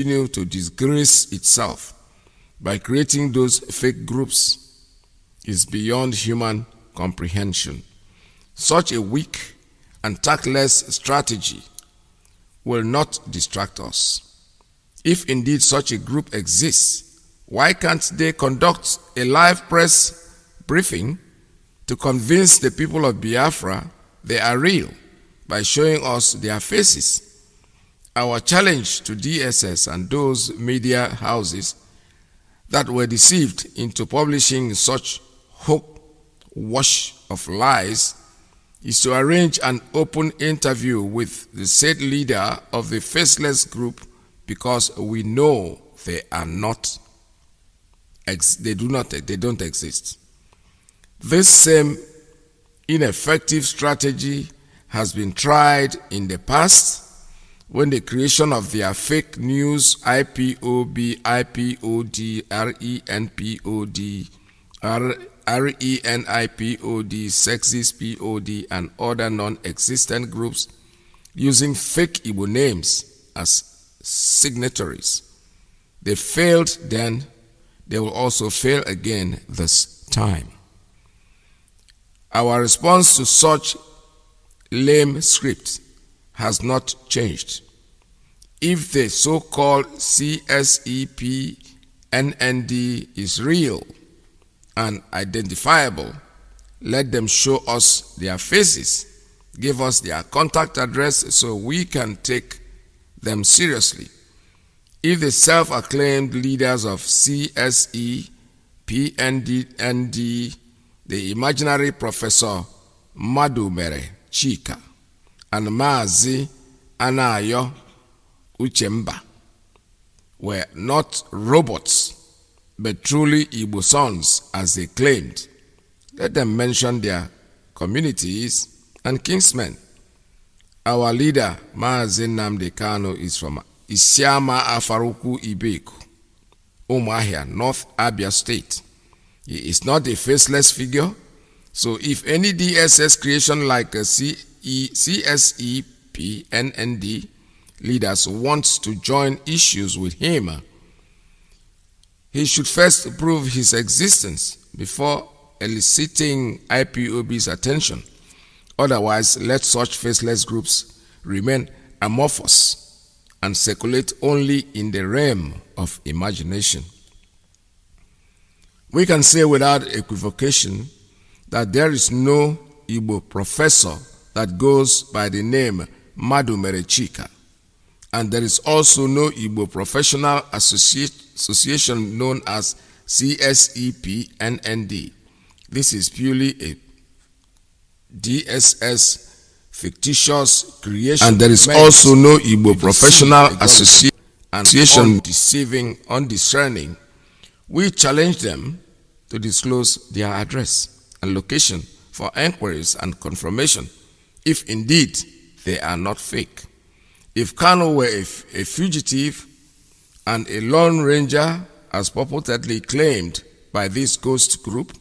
continue to disgrace itself by creating those fake groups is beyond human comprehension. Such a weak and tactless strategy will not distract us. If indeed such a group exists, why can't they conduct a live press briefing to convince the people of Biafra they are real by showing us their faces? Our challenge to DSS and those media houses that were deceived into publishing such hogwash of lies is to arrange an open interview with the said leader of the faceless group, because we know they don't exist. This same ineffective strategy has been tried in the past when the creation of their fake news IPOB, IPOD, RENPOD, RENIPOD, sexist POD, and other non-existent groups using fake Igbo names as signatories. They failed then, they will also fail again this time. Our response to such lame script has not changed. If the so-called CSEP NND is real and identifiable, let them show us their faces, give us their contact address so we can take them seriously. If the self-acclaimed leaders of CSE, PND, the imaginary Professor Madumere Chika, and Mazi Anayo Uchemba were not robots, but truly Igbo sons, as they claimed, let them mention their communities and kinsmen. Our leader, Mazi Nnamdi Kanu, is from Isiama Afaruku Ibeku, Umuahia, North Abia State. He is not a faceless figure, so if any DSS creation like a CSEP NND leaders wants to join issues with him, he should first prove his existence before eliciting IPOB's attention. Otherwise, let such faceless groups remain amorphous and circulate only in the realm of imagination. We can say without equivocation that there is no Igbo professor that goes by the name Madumere Chika, and there is also no Igbo professional association known as CSEP NND. This is purely a DSS fictitious creation, and there is also no Igbo professional association deceiving, undiscerning. We challenge them to disclose their address and location for enquiries and confirmation, if indeed they are not fake. If Kanu were a fugitive and a lone ranger, as purportedly claimed by this ghost group,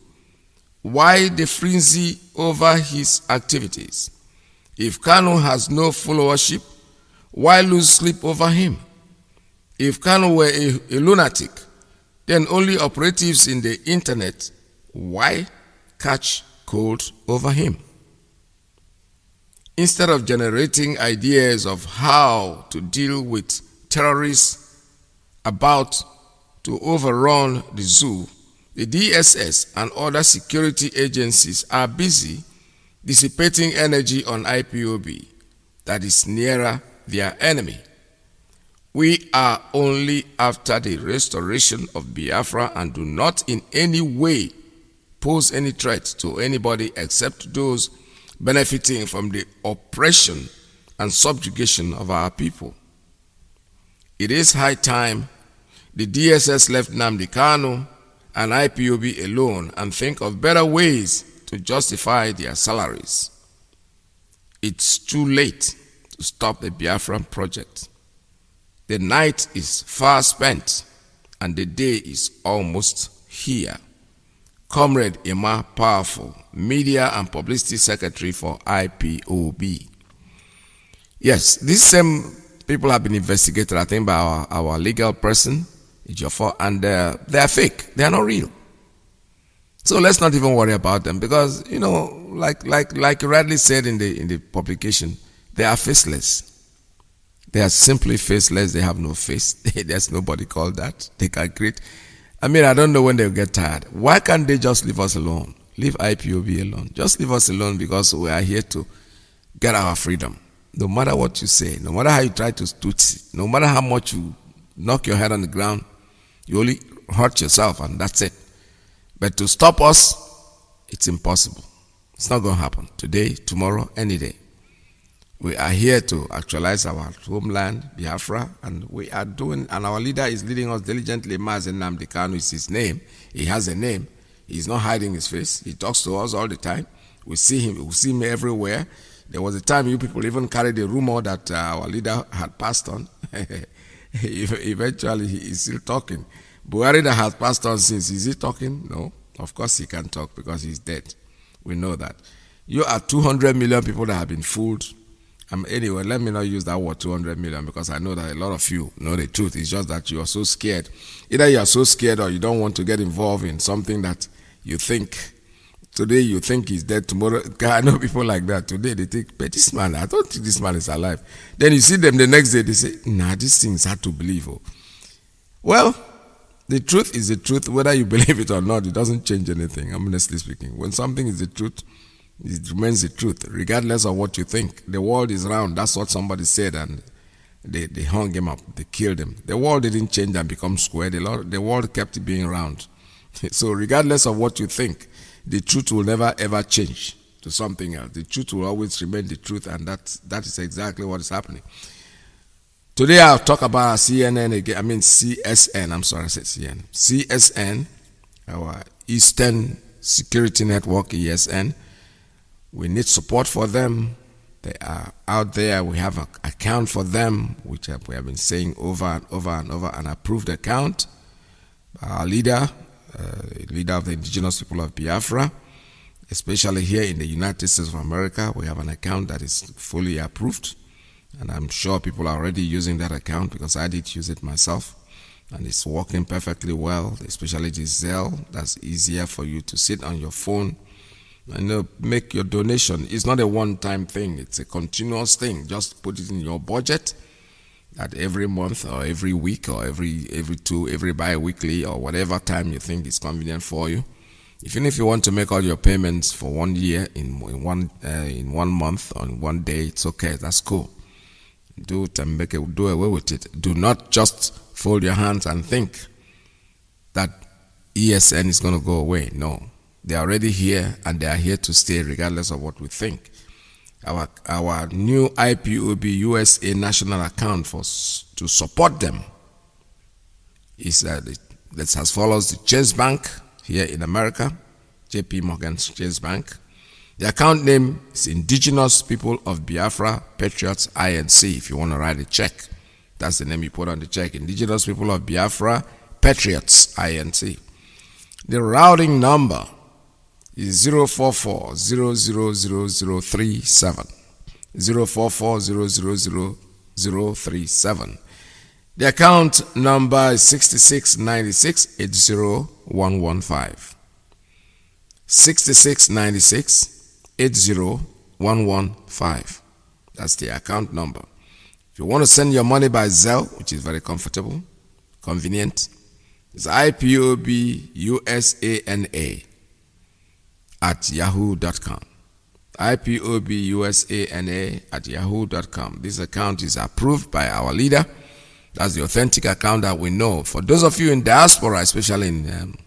why the frenzy over his activities? If Kanu has no followership, why lose sleep over him? If Kanu were a lunatic, then only operatives in the internet, why catch cold over him? Instead of generating ideas of how to deal with terrorists about to overrun the zoo, the DSS and other security agencies are busy dissipating energy on IPOB that is nearer their enemy. We are only after the restoration of Biafra and do not in any way pose any threat to anybody except those benefiting from the oppression and subjugation of our people. It is high time the DSS left Nnamdi Kanu and IPOB alone and think of better ways to justify their salaries. It's too late to stop the Biafran project. The night is far spent and the day is almost here. Comrade Emma Powerful, Media and Publicity Secretary for IPOB. Yes, this same people have been investigated, I think, by our legal person, and they are fake. They are not real. So let's not even worry about them, because like you rightly said in the publication, they are faceless. They are simply faceless. They have no face. There's nobody called that. They can create. I mean, I don't know when they'll get tired. Why can't they just leave us alone? Leave IPOB alone. Just leave us alone, because we are here to get our freedom. No matter what you say, no matter how you try to stoot it, no matter how much you knock your head on the ground, you only hurt yourself, and that's it. But to stop us, it's impossible. It's not going to happen today, tomorrow, any day. We are here to actualize our homeland, Biafra, and we are doing, and our leader is leading us diligently. Mazi is his name. He has a name. He's not hiding his face. He talks to us all the time. We see him. We see him everywhere. There was a time you people even carried a rumor that our leader had passed on. Eventually, he is still talking. Buhari that has passed on since, is he talking? No. Of course he can talk, because he's dead. We know that. You are 200 million people that have been fooled. Anyway, let me not use that word 200 million, because I know that a lot of you know the truth. It's just that you are so scared. Either you are so scared, or you don't want to get involved in something that you think, today you think he's dead, tomorrow. I know people like that. Today they think, but this man, I don't think this man is alive. Then you see them the next day, they say, nah, this thing is hard to believe. Oh. Well, the truth is the truth. Whether you believe it or not, it doesn't change anything, honestly speaking. When something is the truth, it remains the truth, regardless of what you think. The world is round. That's what somebody said, and they hung him up. They killed him. The world didn't change and become square. The world kept being round. So regardless of what you think, the truth will never ever change to something else. The truth will always remain the truth, and that is exactly what is happening. Today I'll talk about CNN again. I mean CSN. I'm sorry, I said CNN. CSN, our Eastern Security Network, ESN. We need support for them. They are out there. We have an account for them, which we have been saying over and over and over, an approved account. Our leader of the indigenous people of Biafra, especially here in the United States of America, we have an account that is fully approved. And I'm sure people are already using that account, because I did use it myself. And it's working perfectly well, especially the Zelle. That's easier for you to sit on your phone and make your donation. It's not a one-time thing. It's a continuous thing. Just put it in your budget that every month or every week or every bi-weekly or whatever time you think is convenient for you. Even if you want to make all your payments for 1 year in one month or in 1 day, it's okay. That's cool. Do it and do away with it. Do not just fold your hands and think that ESN is going to go away. No. They are already here, and they are here to stay regardless of what we think. Our new IPOB USA national account to support them is that's as follows: the Chase Bank here in America, JP Morgan's Chase Bank. The account name is Indigenous People of Biafra Patriots INC. If you want to write a check, that's the name you put on the check. Indigenous People of Biafra Patriots INC. The routing number is 044-000-037. 044-000-037. The account number is 6696-80115. 6696-80115. That's the account number. If you want to send your money by Zelle, which is very comfortable, convenient, it's IPOBUSANA at yahoo.com. IPOBUSANA at yahoo.com. This account is approved by our leader. That's the authentic account that we know. For those of you in diaspora, especially in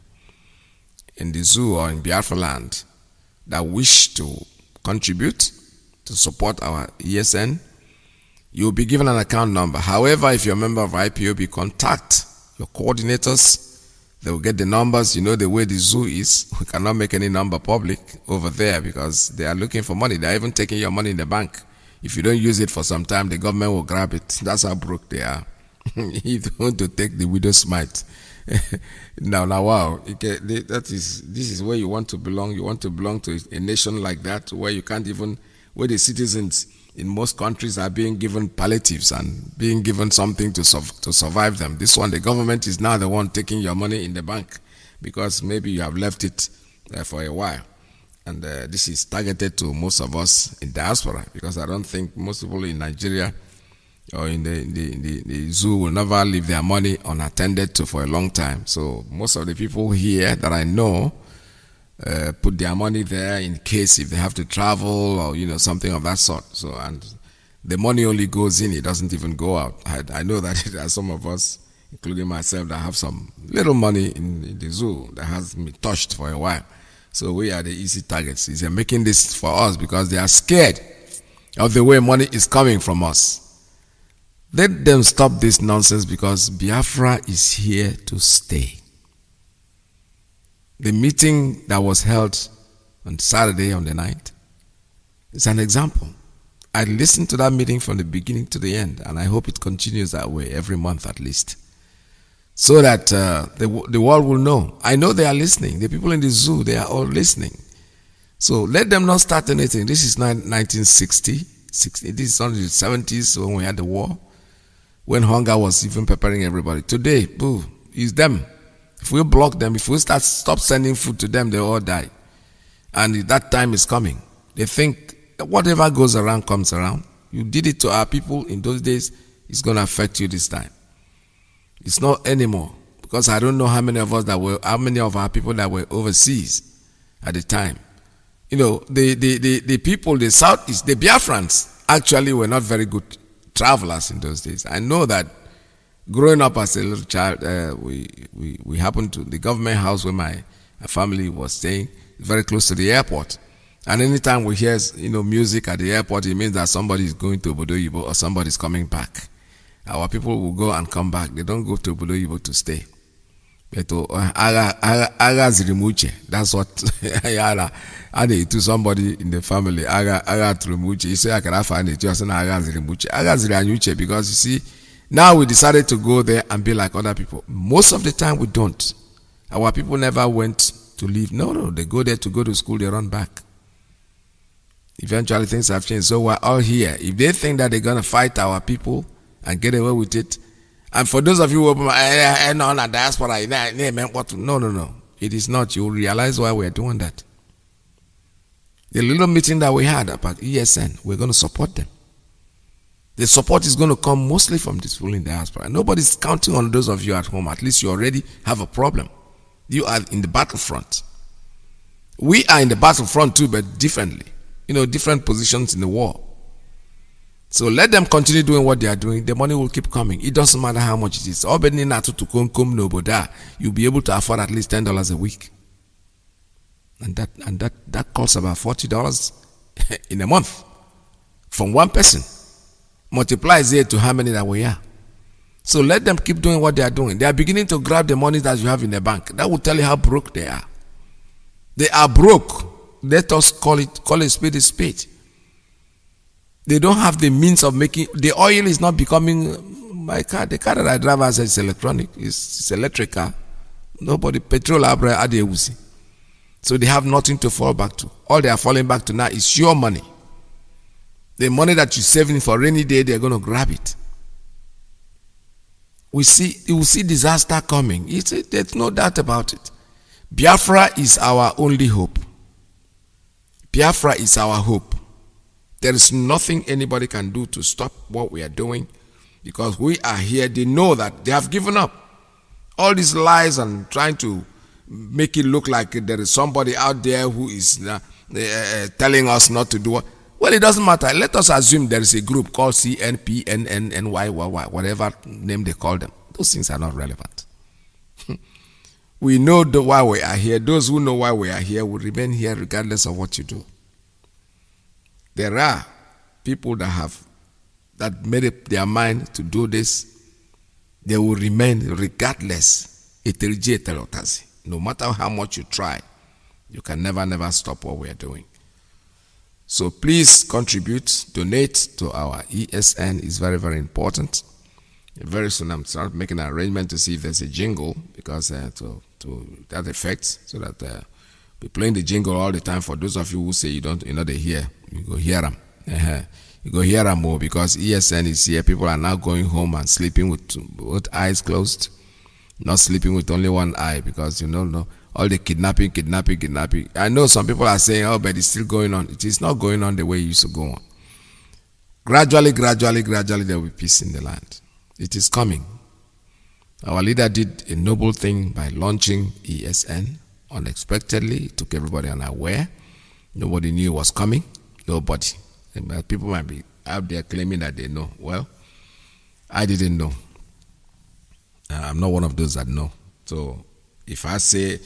the zoo or in Biafra land, that wish to contribute to support our ESN, you'll be given an account number. However, if you're a member of IPOB, contact your coordinators. They will get the numbers. You know the way the zoo is. We cannot make any number public over there because they are looking for money. They're even taking your money in the bank. If you don't use it for some time, the government will grab it. That's how broke they are. If you want to take the widow's mite. Now, wow. This is where you want to belong. You want to belong to a nation like that, where you can't even, where the citizens in most countries are being given palliatives and being given something to survive them. This one, the government is now the one taking your money in the bank because maybe you have left it for a while. And this is targeted to most of us in diaspora, because I don't think most people in Nigeria or in the zoo will never leave their money unattended to for a long time. So most of the people here that I know put their money there in case if they have to travel or something of that sort. So, and the money only goes in, it doesn't even go out. I know that there are some of us, including myself, that have some little money in the zoo that hasn't been touched for a while. So we are the easy targets. They're making this for us because they are scared of the way money is coming from us. Let them stop this nonsense, because Biafra is here to stay. The meeting that was held on Saturday on the 9th is an example. I listened to that meeting from the beginning to the end, and I hope it continues that way every month at least, so that the world will know. I know they are listening. The people in the zoo, they are all listening. So let them not start anything. This is 1960. This is only the 70s when we had the war, when hunger was even preparing everybody. Today, boo, it's them. If we block them, if we stop sending food to them, they all die. And that time is coming. They think that whatever goes around comes around. You did it to our people in those days, it's going to affect you this time. It's not anymore, because I don't know how many of our people that were overseas at the time. The people, the Southeast, the Biafrans actually were not very good travelers in those days. I know that growing up as a little child, we happened to the government house where my family was staying, very close to the airport. And anytime we hear music at the airport, it means that somebody is going to Obodo Oyibo or somebody is coming back. Our people will go and come back. They don't go to Obodo Oyibo to stay. Aga zirimuche. That's what I need to somebody in the family. Aga zirimuche. You say I can find it. You say aga zirimuche. Aga zirimuche, because you see, now we decided to go there and be like other people. Most of the time we don't. Our people never went to leave. No, they go there to go to school. They run back. Eventually things have changed. So we're all here. If they think that they're going to fight our people and get away with it, and for those of you who are on a diaspora, no. It is not. You will realize why we're doing that. The little meeting that we had about ESN, we're going to support them. The support is going to come mostly from this people in diaspora. Nobody's counting on those of you at home. At least you already have a problem. You are in the battlefront. We are in the battlefront too, but differently. Different positions in the war. So let them continue doing what they are doing. The money will keep coming. It doesn't matter how much it is. You'll be able to afford at least $10 a week. And that costs about $40 in a month from one person. Multiplies it to how many that we are. So let them keep doing what they are doing. They are beginning to grab the money that you have in the bank. That will tell you how broke they are. They are broke. Let us call a spade a spade. They don't have the means of making. The oil is not becoming. My car, the car that I drive as it's electronic. It's electric car. Nobody petrol abra. So they have nothing to fall back to. All they are falling back to now is your money. The money that you're saving for rainy day, they're going to grab it. You will see disaster coming. There's no doubt about it. Biafra is our only hope. Biafra is our hope. There is nothing anybody can do to stop what we are doing, because we are here. They know that they have given up. All these lies and trying to make it look like there is somebody out there who is telling us not to do it. Well, it doesn't matter. Let us assume there is a group called CNPNNNYYY, whatever name they call them. Those things are not relevant. We know why we are here. Those who know why we are here will remain here regardless of what you do. There are people that made up their mind to do this. They will remain regardless. No matter how much you try, you can never stop what we are doing. So please contribute, donate to our ESN. It's very, very important. Very soon I'm start making an arrangement to see if there's a jingle, because to that effect, so that we playing the jingle all the time for those of you who say you don't, they hear. You go hear them. You go hear them more because ESN is here. People are now going home and sleeping with both eyes closed, not sleeping with only one eye because no, all the kidnapping. I know some people are saying, oh, but it's still going on. It is not going on the way it used to go on. Gradually, there will be peace in the land. It is coming. Our leader did a noble thing by launching ESN unexpectedly. It took everybody unaware. Nobody knew it was coming. Nobody. People might be out there claiming that they know. Well, I didn't know. I'm not one of those that know. So if I say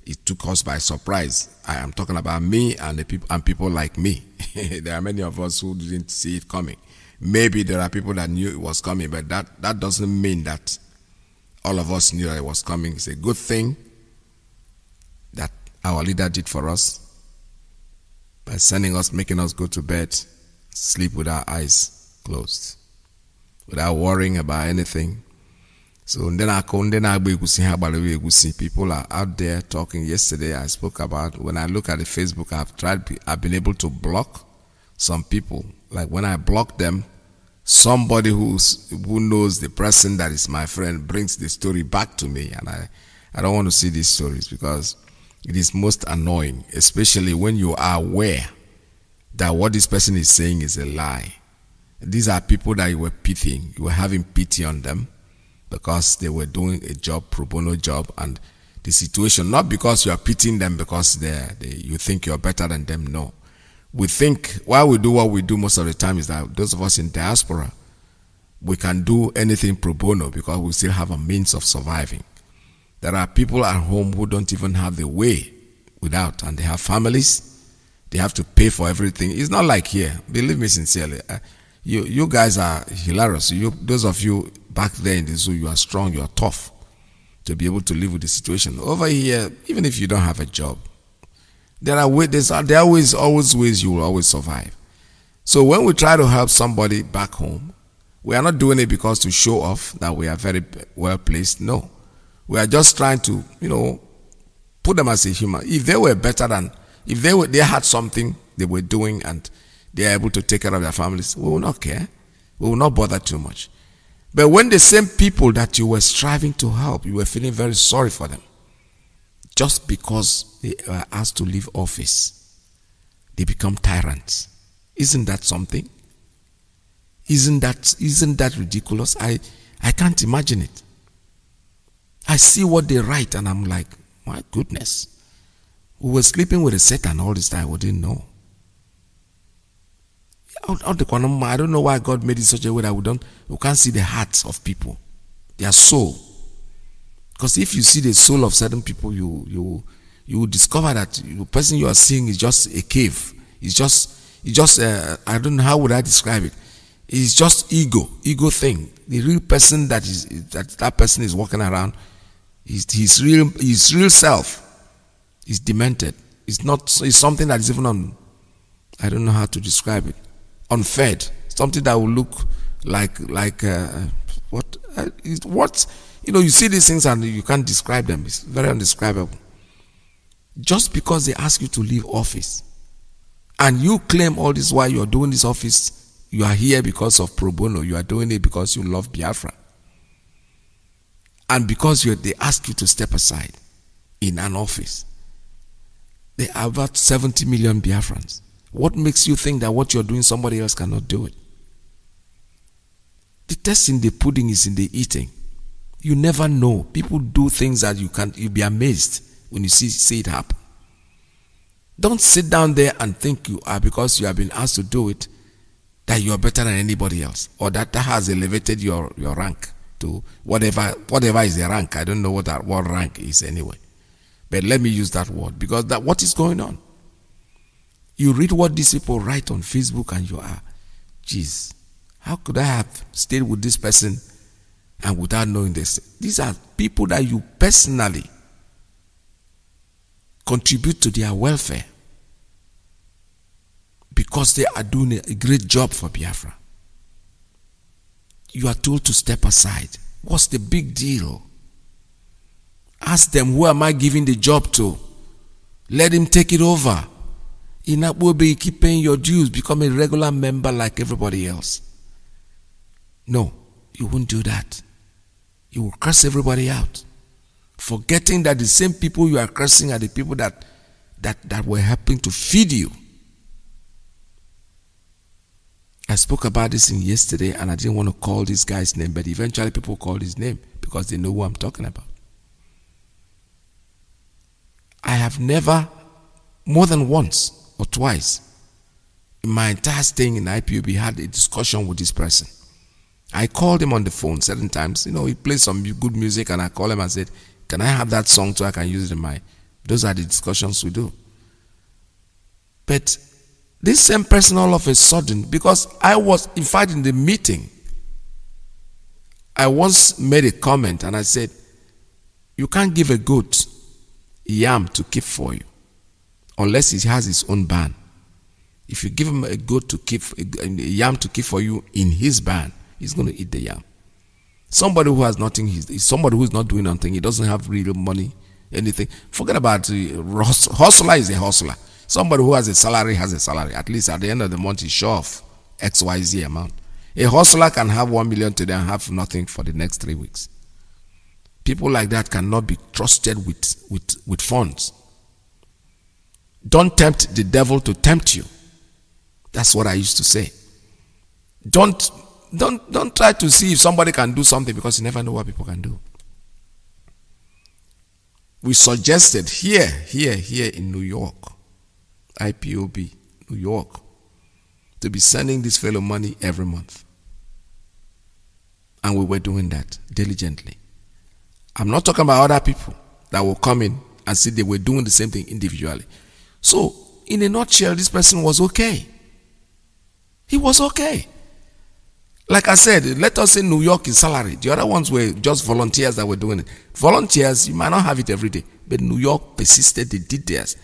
it took us by surprise, I am talking about me and the people and people like me. There are many of us who didn't see it coming. Maybe there are people that knew it was coming, but that doesn't mean that all of us knew that it was coming. It's a good thing that our leader did for us by sending us, making us go to bed, sleep with our eyes closed, without worrying about anything. So then people are out there talking. Yesterday I spoke about, when I look at the Facebook, I've been able to block some people. Like when I block them, somebody who knows the person that is my friend brings the story back to me, and I don't want to see these stories because it is most annoying, especially when you are aware that what this person is saying is a lie. These are people that you were pitying. You were having pity on them because they were doing a job, pro bono job, and the situation, not because you are pitying them because you think you're better than them. No. We think, why we do what we do most of the time is that those of us in diaspora, we can do anything pro bono because we still have a means of surviving. There are people at home who don't even have the way without, and they have families. They have to pay for everything. It's not like here. Believe me sincerely. You guys are hilarious. Those of you back there in the zoo, you are strong, you are tough to be able to live with the situation. Over here, even if you don't have a job, there are always ways you will always survive. So when we try to help somebody back home, we are not doing it because to show off that we are very well placed. No. We are just trying to, put them as a human. If they were better than, if they had something they were doing and they are able to take care of their families, we will not care. We will not bother too much. But when the same people that you were striving to help, you were feeling very sorry for them, just because they were asked to leave office, they become tyrants. Isn't that something? Isn't that ridiculous? I can't imagine it. I see what they write and I'm like, my goodness. We were sleeping with a Satan all this time, we didn't know. I don't know why God made it such a way that we can't see the hearts of people, their soul. Because if you see the soul of certain people, you will discover that the person you are seeing is just a cave. It's just I don't know, how would I describe it? It's just ego thing. The real person that person is walking around, his real self is demented. It's something that is even I don't know how to describe it. Unfed. Something that will look like what you see these things and you can't describe them. It's very undescribable. Just because they ask you to leave office and you claim all this while you're doing this office, you are here because of pro bono, you are doing it because you love Biafra, and because they ask you to step aside in an office. There are about 70 million Biafrans. What makes you think that what you're doing somebody else cannot do it? The test in the pudding is in the eating. You never know. People do things that you'll be amazed when you see it happen. Don't sit down there and think you are, because you have been asked to do it, that you are better than anybody else, or that has elevated your rank to whatever is the rank. I don't know what rank is anyway. But let me use that word, because what is going on? You read what these people write on Facebook and you are, geez, how could I have stayed with this person and without knowing this? These are people that you personally contribute to their welfare because they are doing a great job for Biafra. You are told to step aside. What's the big deal? Ask them, who am I giving the job to? Let him take it over. In Akbobe, you keep paying your dues, become a regular member like everybody else. No, you won't do that. You will curse everybody out, forgetting that the same people you are cursing are the people that were helping to feed you. I spoke about this in yesterday, and I didn't want to call this guy's name, but eventually people called his name because they know who I'm talking about. I have never, more than once or twice, in my entire staying in IPOB, had a discussion with this person. I called him on the phone certain times. He plays some good music, and I call him and said, can I have that song so I can use it in my... Those are the discussions we do. But this same person all of a sudden, because I was, in fact, in the meeting, I once made a comment and I said, you can't give a goat yam to keep for you unless he has his own barn. If you give him a goat to keep, a yam to keep for you in his barn, he's going to eat the yam. Somebody who has nothing, somebody who is not doing nothing, he doesn't have real money, anything. Forget about hustler is a hustler. Somebody who has a salary has a salary. At least at the end of the month, he's sure of XYZ amount. A hustler can have 1 million today and have nothing for the next 3 weeks. People like that cannot be trusted with funds. Don't tempt the devil to tempt you. That's what I used to say. Don't try to see if somebody can do something, because you never know what people can do. We suggested here in New York, IPOB, New York, to be sending this fellow money every month. And we were doing that diligently. I'm not talking about other people that will come in and see they were doing the same thing individually. So, in a nutshell, this person was okay. He was okay. Like I said, let us say New York is salary. The other ones were just volunteers that were doing it. Volunteers, you might not have it every day, but New York persisted, they did theirs.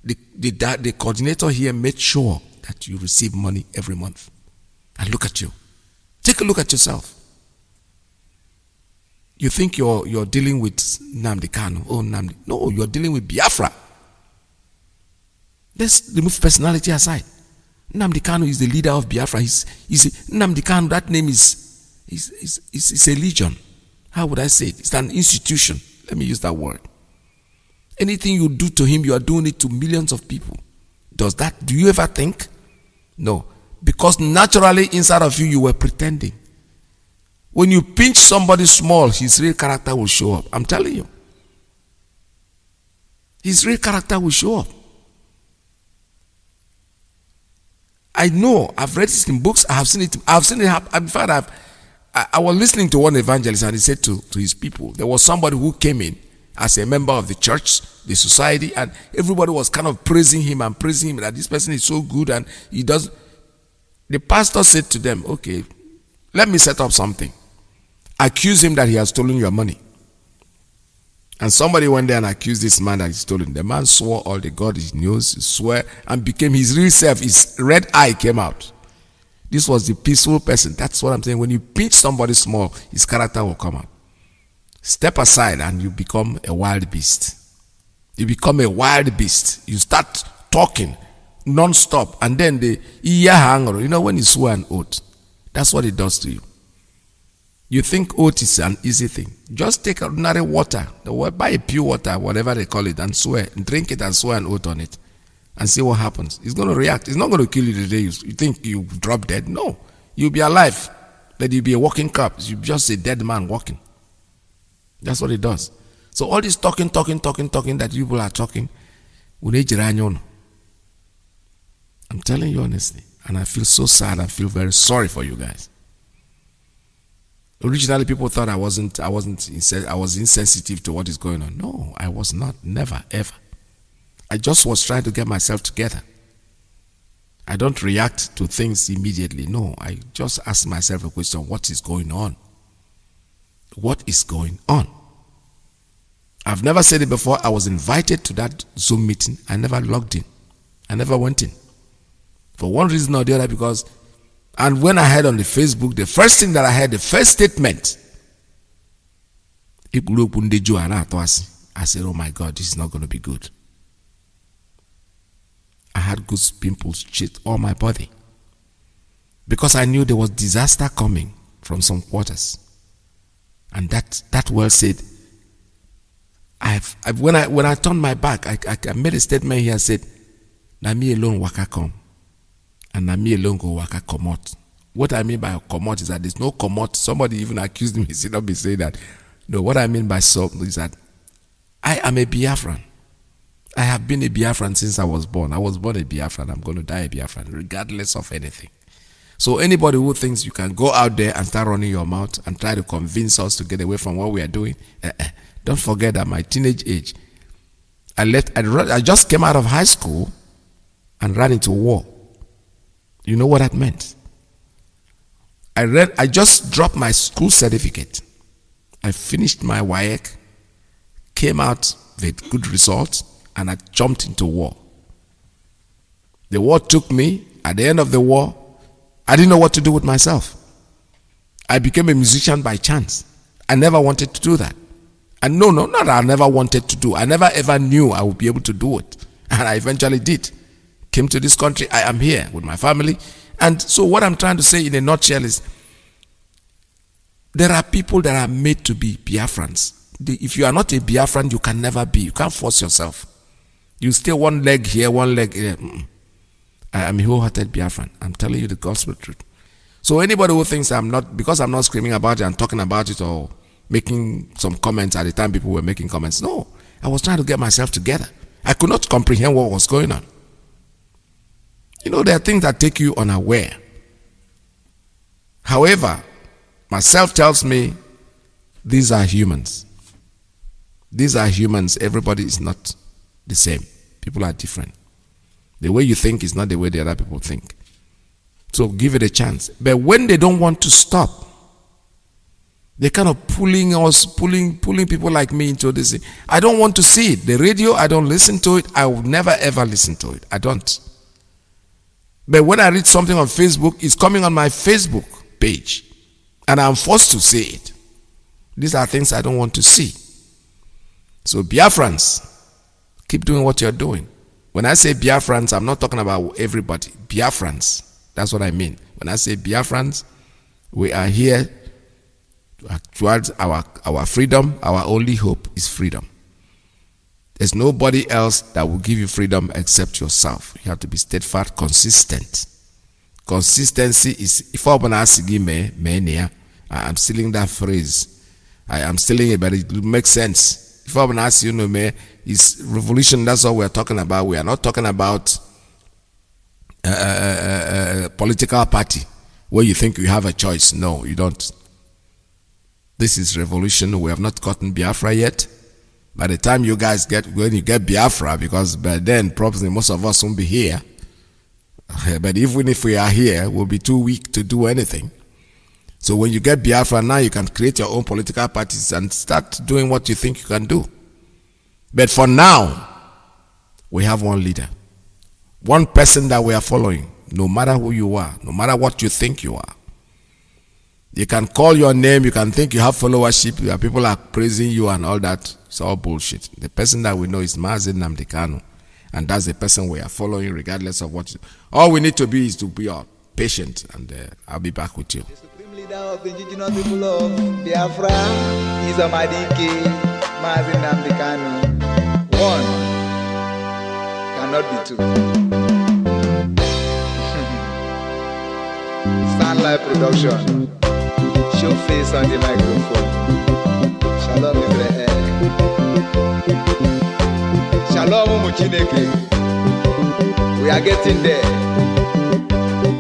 The coordinator here made sure that you receive money every month. And look at you. Take a look at yourself. You think you're dealing with Nnamdi Kanu. Oh, Nnamdi. No, you're dealing with Biafra. Let's remove personality aside. Nnamdi Kanu is the leader of Biafra. Nnamdi Kanu, that name is a legion. How would I say it? It's an institution. Let me use that word. Anything you do to him, you are doing it to millions of people. Do you ever think? No. Because naturally inside of you, you were pretending. When you pinch somebody small, his real character will show up. I'm telling you. His real character will show up. I know. I've read it in books. I have seen it. I've seen it happen. In fact, I was listening to one evangelist, and he said to his people, there was somebody who came in as a member of the church, the society, and everybody was kind of praising him that this person is so good and he does. The pastor said to them, okay, let me set up something. Accuse him that he has stolen your money. And somebody went there and accused this man that he stolen. The man swore all the God he knows, he swore, and became his real self. His red eye came out. This was the peaceful person. That's what I'm saying. When you pinch somebody small, his character will come out. Step aside and you become a wild beast. You become a wild beast. You start talking non-stop, and then when you swear an oath, that's what it does to you. You think oath is an easy thing. Just take ordinary water, buy a pure water, whatever they call it, and swear. Drink it and swear an oath on it. And see what happens. It's going to react. It's not going to kill you the day you think you drop dead. No. You'll be alive. But you'll be a walking corpse. You're just a dead man walking. That's what it does. So all this talking that people are talking, I'm telling you honestly. And I feel so sad. I feel very sorry for you guys. Originally, people thought I was insensitive to what is going on. No, I was not. Never, ever. I just was trying to get myself together. I don't react to things immediately. No, I just ask myself a question. What is going on? What is going on? I've never said it before. I was invited to that Zoom meeting. I never logged in. I never went in. For one reason or the other, because... And when I heard on the Facebook, the first thing that I heard, the first statement, I said, oh my God, this is not going to be good. I had goose pimples shit all my body. Because I knew there was disaster coming from some quarters. And that well said, when I turned my back, I made a statement here and said, na me alone waka come. And na me alone go waka comot. What I mean by comot is that there's no comot. Somebody even accused me, should not be saying that. No, what I mean by so is that I am a Biafran. I have been a Biafran since I was born. I was born a Biafran. I'm going to die a Biafran, regardless of anything. So anybody who thinks you can go out there and start running your mouth and try to convince us to get away from what we are doing, don't forget that my teenage age, I just came out of high school and ran into war. You know what that meant? I just dropped my school certificate. I finished my WAEC, came out with good results, and I jumped into war. The war took me. At the end of the war, I didn't know what to do with myself. I became a musician by chance. I never wanted to do that. And no, not that I never wanted to do. I never ever knew I would be able to do it. And I eventually did. Came to this country. I am here with my family. And so what I'm trying to say in a nutshell is, there are people that are made to be Biafrans. If you are not a Biafran, you can never be. You can't force yourself. You stay one leg here, one leg here. I am a wholehearted Biafran. I'm telling you the gospel truth. So anybody who thinks because I'm not screaming about it and talking about it or making some comments at the time people were making comments. No, I was trying to get myself together. I could not comprehend what was going on. You know, there are things that take you unaware. However, myself tells me these are humans. These are humans. Everybody is not the same. People are different. The way you think is not the way the other people think. So give it a chance. But when they don't want to stop, they're kind of pulling people like me into this. I don't want to see it. The radio, I don't listen to it. I will never ever listen to it. I don't. But when I read something on Facebook, it's coming on my Facebook page. And I'm forced to say it. These are things I don't want to see. So Biafrans, keep doing what you're doing. When I say Biafrans, I'm not talking about everybody. Biafrans, that's what I mean. When I say Biafrans, we are here towards our freedom. Our only hope is freedom. There's nobody else that will give you freedom except yourself. You have to be steadfast, consistent. Consistency is, if I'm stealing that phrase. I am stealing it, but it makes sense. If I'm ask you, it's revolution, that's what we're talking about. We are not talking about a political party where you think you have a choice. No, you don't. This is revolution. We have not gotten Biafra yet. By the time you guys when you get Biafra, because by then probably most of us won't be here. But even if we are here, we'll be too weak to do anything. So when you get Biafra, now you can create your own political parties and start doing what you think you can do. But for now, we have one leader. One person that we are following, no matter who you are, no matter what you think you are. You can call your name, you can think you have followership, people are praising you and all that. It's all bullshit. The person that we know is Mazi Nnamdi Kanu. And that's the person we are following regardless of what. All we need to be is to be patient, and I'll be back with you. The supreme leader of the indigenous people of Biafra is Iyke, Mazi Nnamdi Kanu. One cannot be two. Sunlight production. Show face on the microphone. Shalom Israel. Shalom Chineke. We are getting there.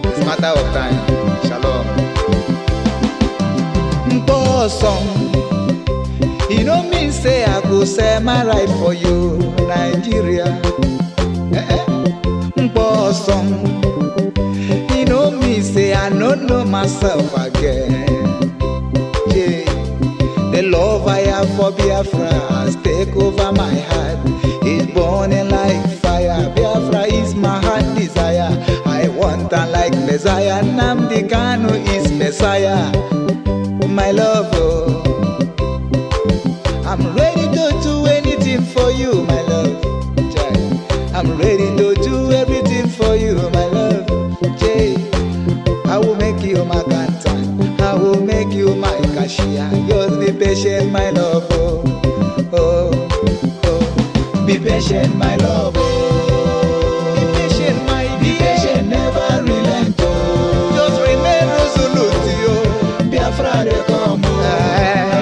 It's a matter of time. Shalom. Bosom. You know me say I go say my right for you, Nigeria. Bosom. You know me say I don't know myself again. Yeah. The love I have for Biafra has taken over my heart. It's burning like fire. Biafra is my heart desire. I want her like Messiah. Nnamdi Kanu is Messiah. My love, oh. I'm ready to do anything for you, my love. I'm ready to do everything patient, my love. Be patient, my dear. Be patient, never relent. Just remain resolute, yo. Biafra, they come. I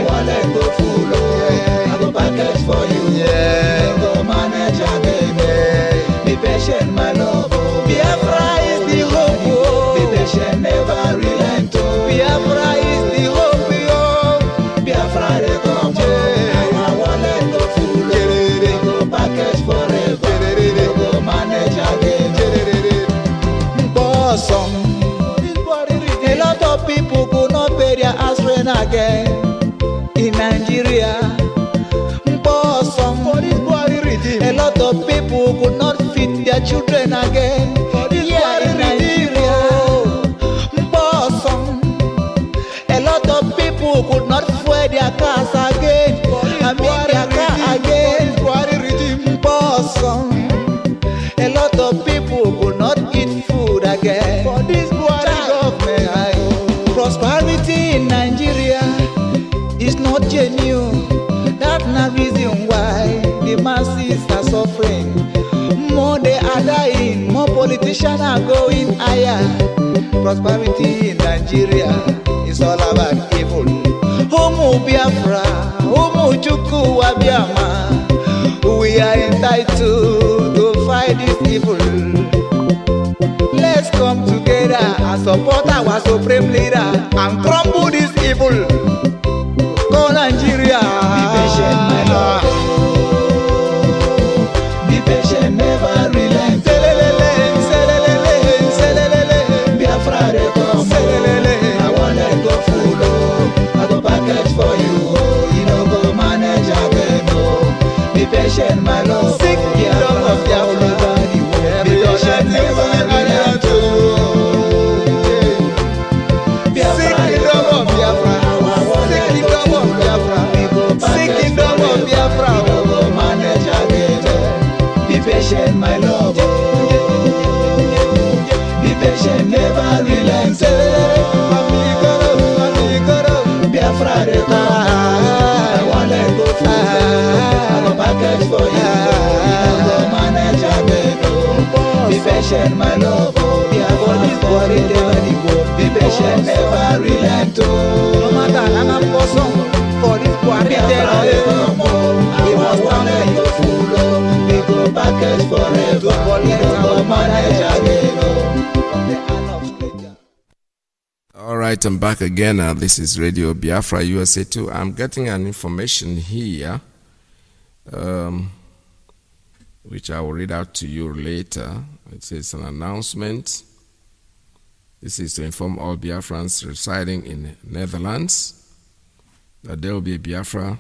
want let go full. I go package for you. Yeah. Go manage again. Be patient, my love. Biafra is the hope. Be patient, never relent. Biafra is the hope, yo. Biafra, they come. I want let go full. Go package forever. Go manage again. Bosom. A lot of people could not pay their house rent again in Nigeria. Bosom. A lot of people could not feed their children again here in Nigeria. Bosom. A lot of people could not fuel their cars again. I mean their car again. Bosom. A lot of people could not eat food again. For this government, prosperity in Nigeria is not genuine. That's the reason why the masses are suffering. More they are dying, more politicians are going higher. Prosperity in Nigeria is all about evil. Homo Biafra, Homo Chukwu Wabiama. We are entitled to fight this evil. Let's come together and support our supreme leader and crumble this evil. Go Nigeria. Be patient, my love. Be patient, never relent. Biafra, they come. I want let go full. I go package for you. You know, go manage again. Be patient, my love. Sick kingdom of Biafra. Be patient, never relent. Sick kingdom of Biafra. Sick kingdom of Biafra. Sick kingdom of Biafra. Go manage again. Be patient, my love. Be patient, never relent. Biafra, they come. I want let go full. I go package for you. Go manage again. Be patient, my love. Be patient, never relent. No matter how I'm bosom for this quarry, we must want let go full. We go package forever. Go manage again. All right, I'm back again. This is Radio Biafra USA 2. I'm getting an information here, which I will read out to you later. It says an announcement. This is to inform all Biafrans residing in Netherlands that there will be a Biafra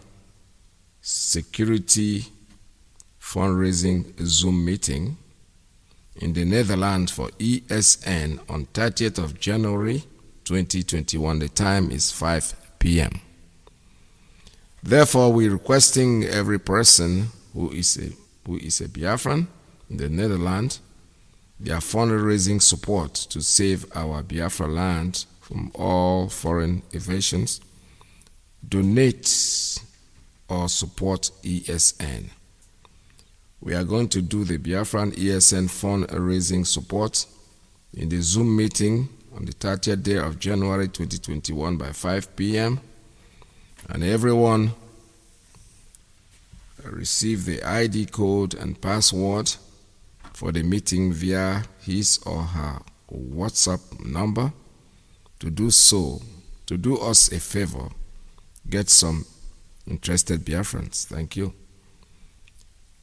security fundraising Zoom meeting in the Netherlands for ESN on 30th of January 2021. The time is 5 p.m. Therefore, we're requesting every person who is a Biafran in the Netherlands their fundraising support to save our Biafra land from all foreign invasions. Donate or support ESN. We are going to do the Biafran ESN fundraising support in the Zoom meeting on the 30th day of January 2021 by 5 p.m. And everyone receive the ID code and password for the meeting via his or her WhatsApp number. To do so, to do us a favor, get some interested Biafrans. Thank you.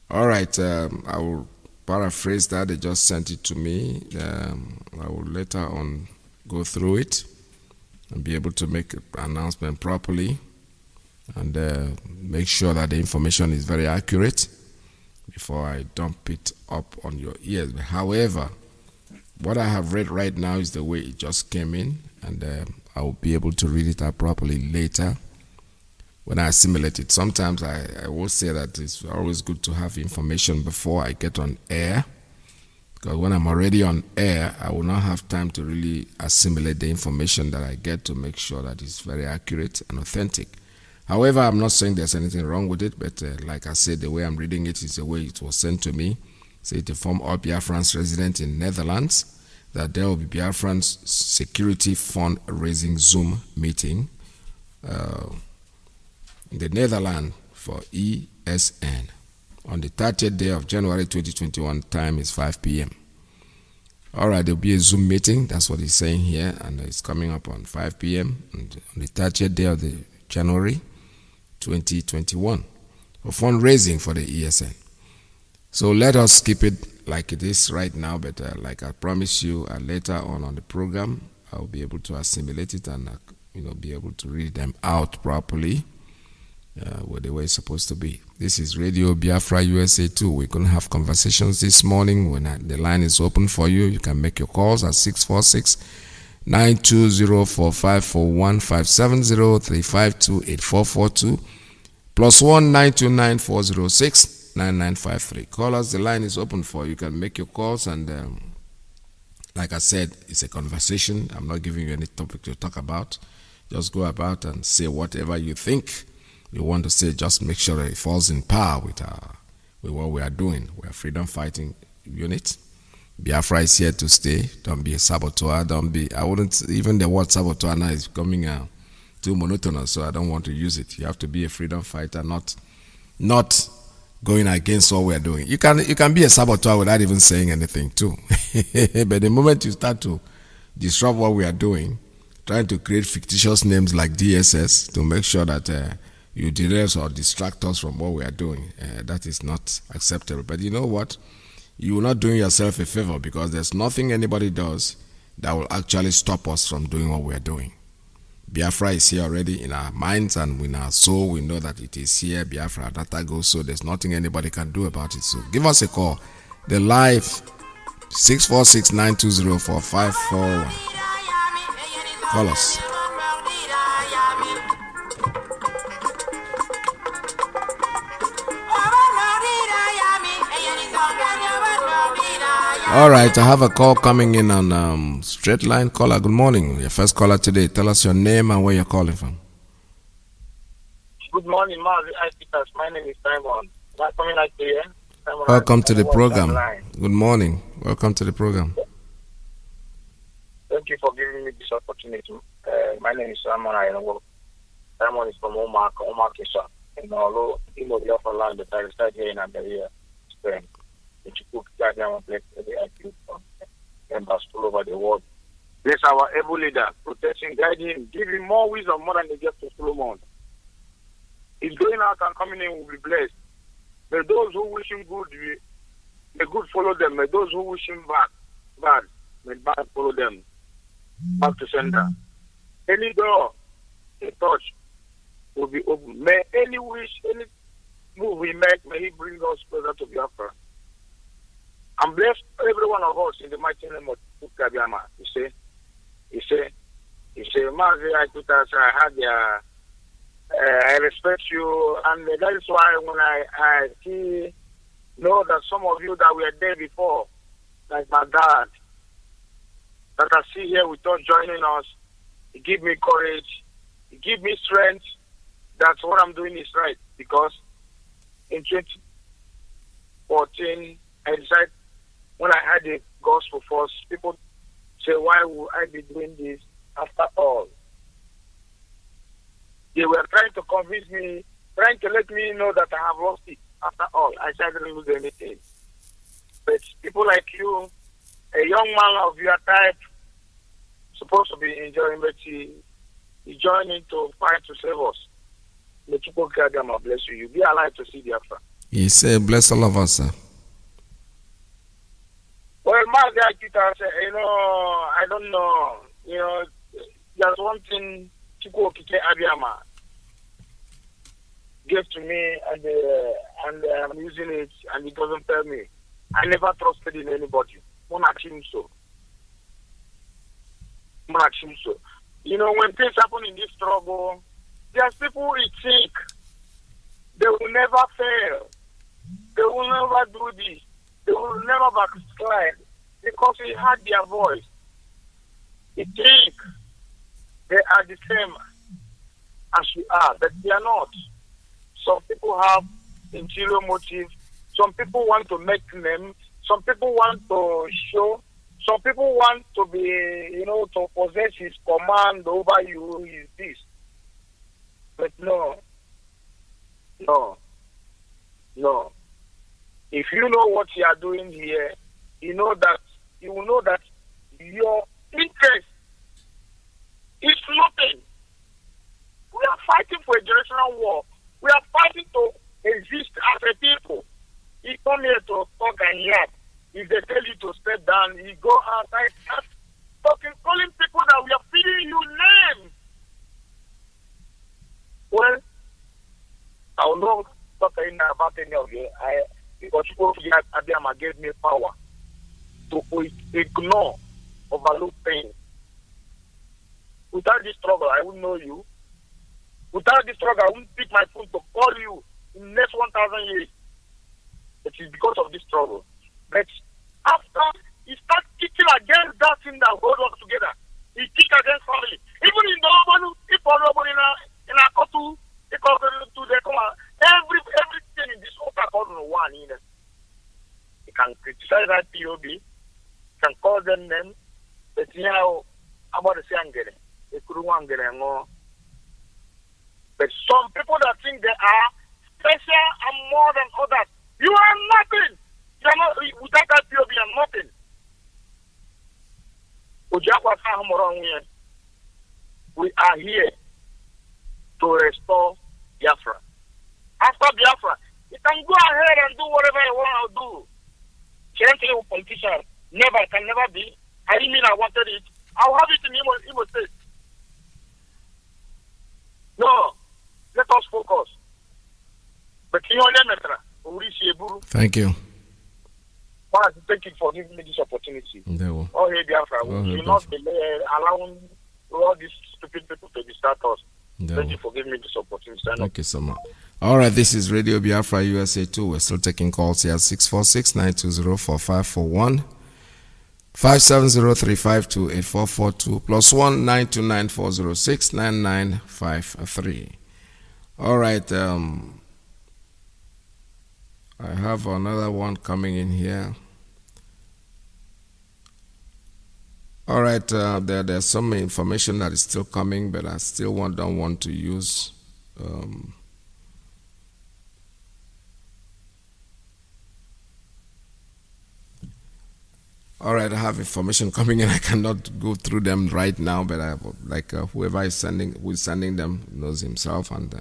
All right, I will paraphrase that. They just sent it to me. I will later on go through it and be able to make an announcement properly and make sure that the information is very accurate before I dump it up on your ears. But however, what I have read right now is the way it just came in, and I will be able to read it out properly later when I assimilate it. Sometimes I will say that it's always good to have information before I get on air, because when I'm already on air, I will not have time to really assimilate the information that I get to make sure that it's very accurate and authentic. However, I'm not saying there's anything wrong with it, but like I said, the way I'm reading it is the way it was sent to me. Say to inform all Biafrans resident in Netherlands that there will be Biafrans Security Fundraising Zoom meeting in the Netherlands for ESN on the 30th day of January 2021. Time is 5 p.m. All right, there'll be a Zoom meeting. That's what he's saying here, and it's coming up on 5 p.m. on the 30th day of the January 2021 for fundraising for the ESN. So let us keep it like it is right now, but like I promised you, later on the program, I'll be able to assimilate it and be able to read them out properly with the way it's supposed to be. This is Radio Biafra USA 2. We're going to have conversations this morning. When the line is open for you, you can make your calls at 646-920-4541570-352-8442 +1 929-406-9953. Call us. The line is open for you. You can make your calls, and like I said, it's a conversation. I'm not giving you any topic to talk about. Just go about and say whatever you think you want to say. Just make sure that it falls in par with what we are doing. We are freedom fighting unit. Biafra is here to stay. Don't be a saboteur. I wouldn't, even the word saboteur now is becoming too monotonous, so I don't want to use it. You have to be a freedom fighter, not going against what we are doing. You can be a saboteur without even saying anything too. But the moment you start to disrupt what we are doing, trying to create fictitious names like DSS to make sure that you derail or distract us from what we are doing, that is not acceptable. But you know what? You are not doing yourself a favor, because there's nothing anybody does that will actually stop us from doing what we are doing. Biafra is here already in our minds and in our soul. We know that it is here. Biafra, data goes, so there's nothing anybody can do about it. So give us a call. The live 646-920-4541. Call us. All right, I have a call coming in on straight line. Caller, good morning. Your first caller today. Tell us your name and where you're calling from. Good morning, Mazi. My name is Simon. Coming out here. Welcome to the program. Good morning. Welcome to the program. Thank you for giving me this opportunity. My name is Simon. Simon is from Omar Kisa. Although in the Biafra land, but I reside here in Nigeria, Spain. Which you cook goddamn place every active members all over the world. Bless our able leader, protecting, guiding him, give him more wisdom, more than they get to Solomon. He's going out and coming in will be blessed. May those who wish him good, may good follow them. May those who wish him bad, may bad follow them. Back to sender. Any door he touch will be open. May any wish, any move we make, may he bring us closer to Biafra. And bless every one of us in the mighty name of Kabiyama. He say, Mazi, I respect you, and that is why when I know that some of you that were there before, like my dad, that I see here with us joining us, it give me courage, it give me strength. That's what I'm doing is right, because in 2014, I decided, when I had the gospel first, people say, why would I be doing this after all? They were trying to convince me, trying to let me know that I have lost it after all. I said I didn't lose anything. But people like you, a young man of your type, supposed to be enjoying, but you joining to fight to save us. May people bless you. You be alive to see Biafra. He said, bless all of us, sir. Well, Mazi, I don't know. There's one thing Chukwu Okike Abiyama gave to me, and I'm using it, and it doesn't tell me. I never trusted in anybody. When things happen in this struggle, there's people who think they will never fail. They will never do this. They will never backslide, because he heard their voice. He think they are the same. as we are, but we are not. Some people have interior motive. Some people want to make name. Some people want to show. Some people want to be, to possess his command over you. Is this? But no. If you know what you are doing here, you will know that your interest is nothing. We are fighting for a generational war. We are fighting to exist as a people. You come here to talk and yap. If they tell you to step down, you go outside, start talking, calling people that we are feeding you names. Well, I will not talk about any of you. Because people here at Abiyama gave me power to ignore, overlook pain. Without this struggle, I wouldn't know you. Without this struggle, I wouldn't pick my phone to call you in the next 1,000 years. It is because of this struggle. But after he starts kicking against that thing that holds us together, he kick against family. Even in the urban, people in a kotu, everything in this altar called one. You can criticize that POB, you can call them names, but about the same getting. They couldn't want to get more. But some people that think they are special and more than others, you are nothing. You are not, without that POB, you are nothing. We are here to restore Biafra. After Biafra, you can go ahead and do whatever you want to do. Can't say politician can never be. I mean, I wanted it. I'll have it in Imo State. No, let us focus. But thank you. Thank you for giving me this opportunity. Oh, hey, Biafra, we should not be allowing all these stupid people to distract us. Thank you for giving me this opportunity. Thank you so much. All right, this is Radio Biafra USA 2. We're still taking calls here at 646-920-4541, 570-352-8442, +1 929-406-9953. All right, I have another one coming in here. All right, there's some information that is still coming, but I still don't want to use. All right, I have information coming in. I cannot go through them right now, but I whoever is sending them knows himself, and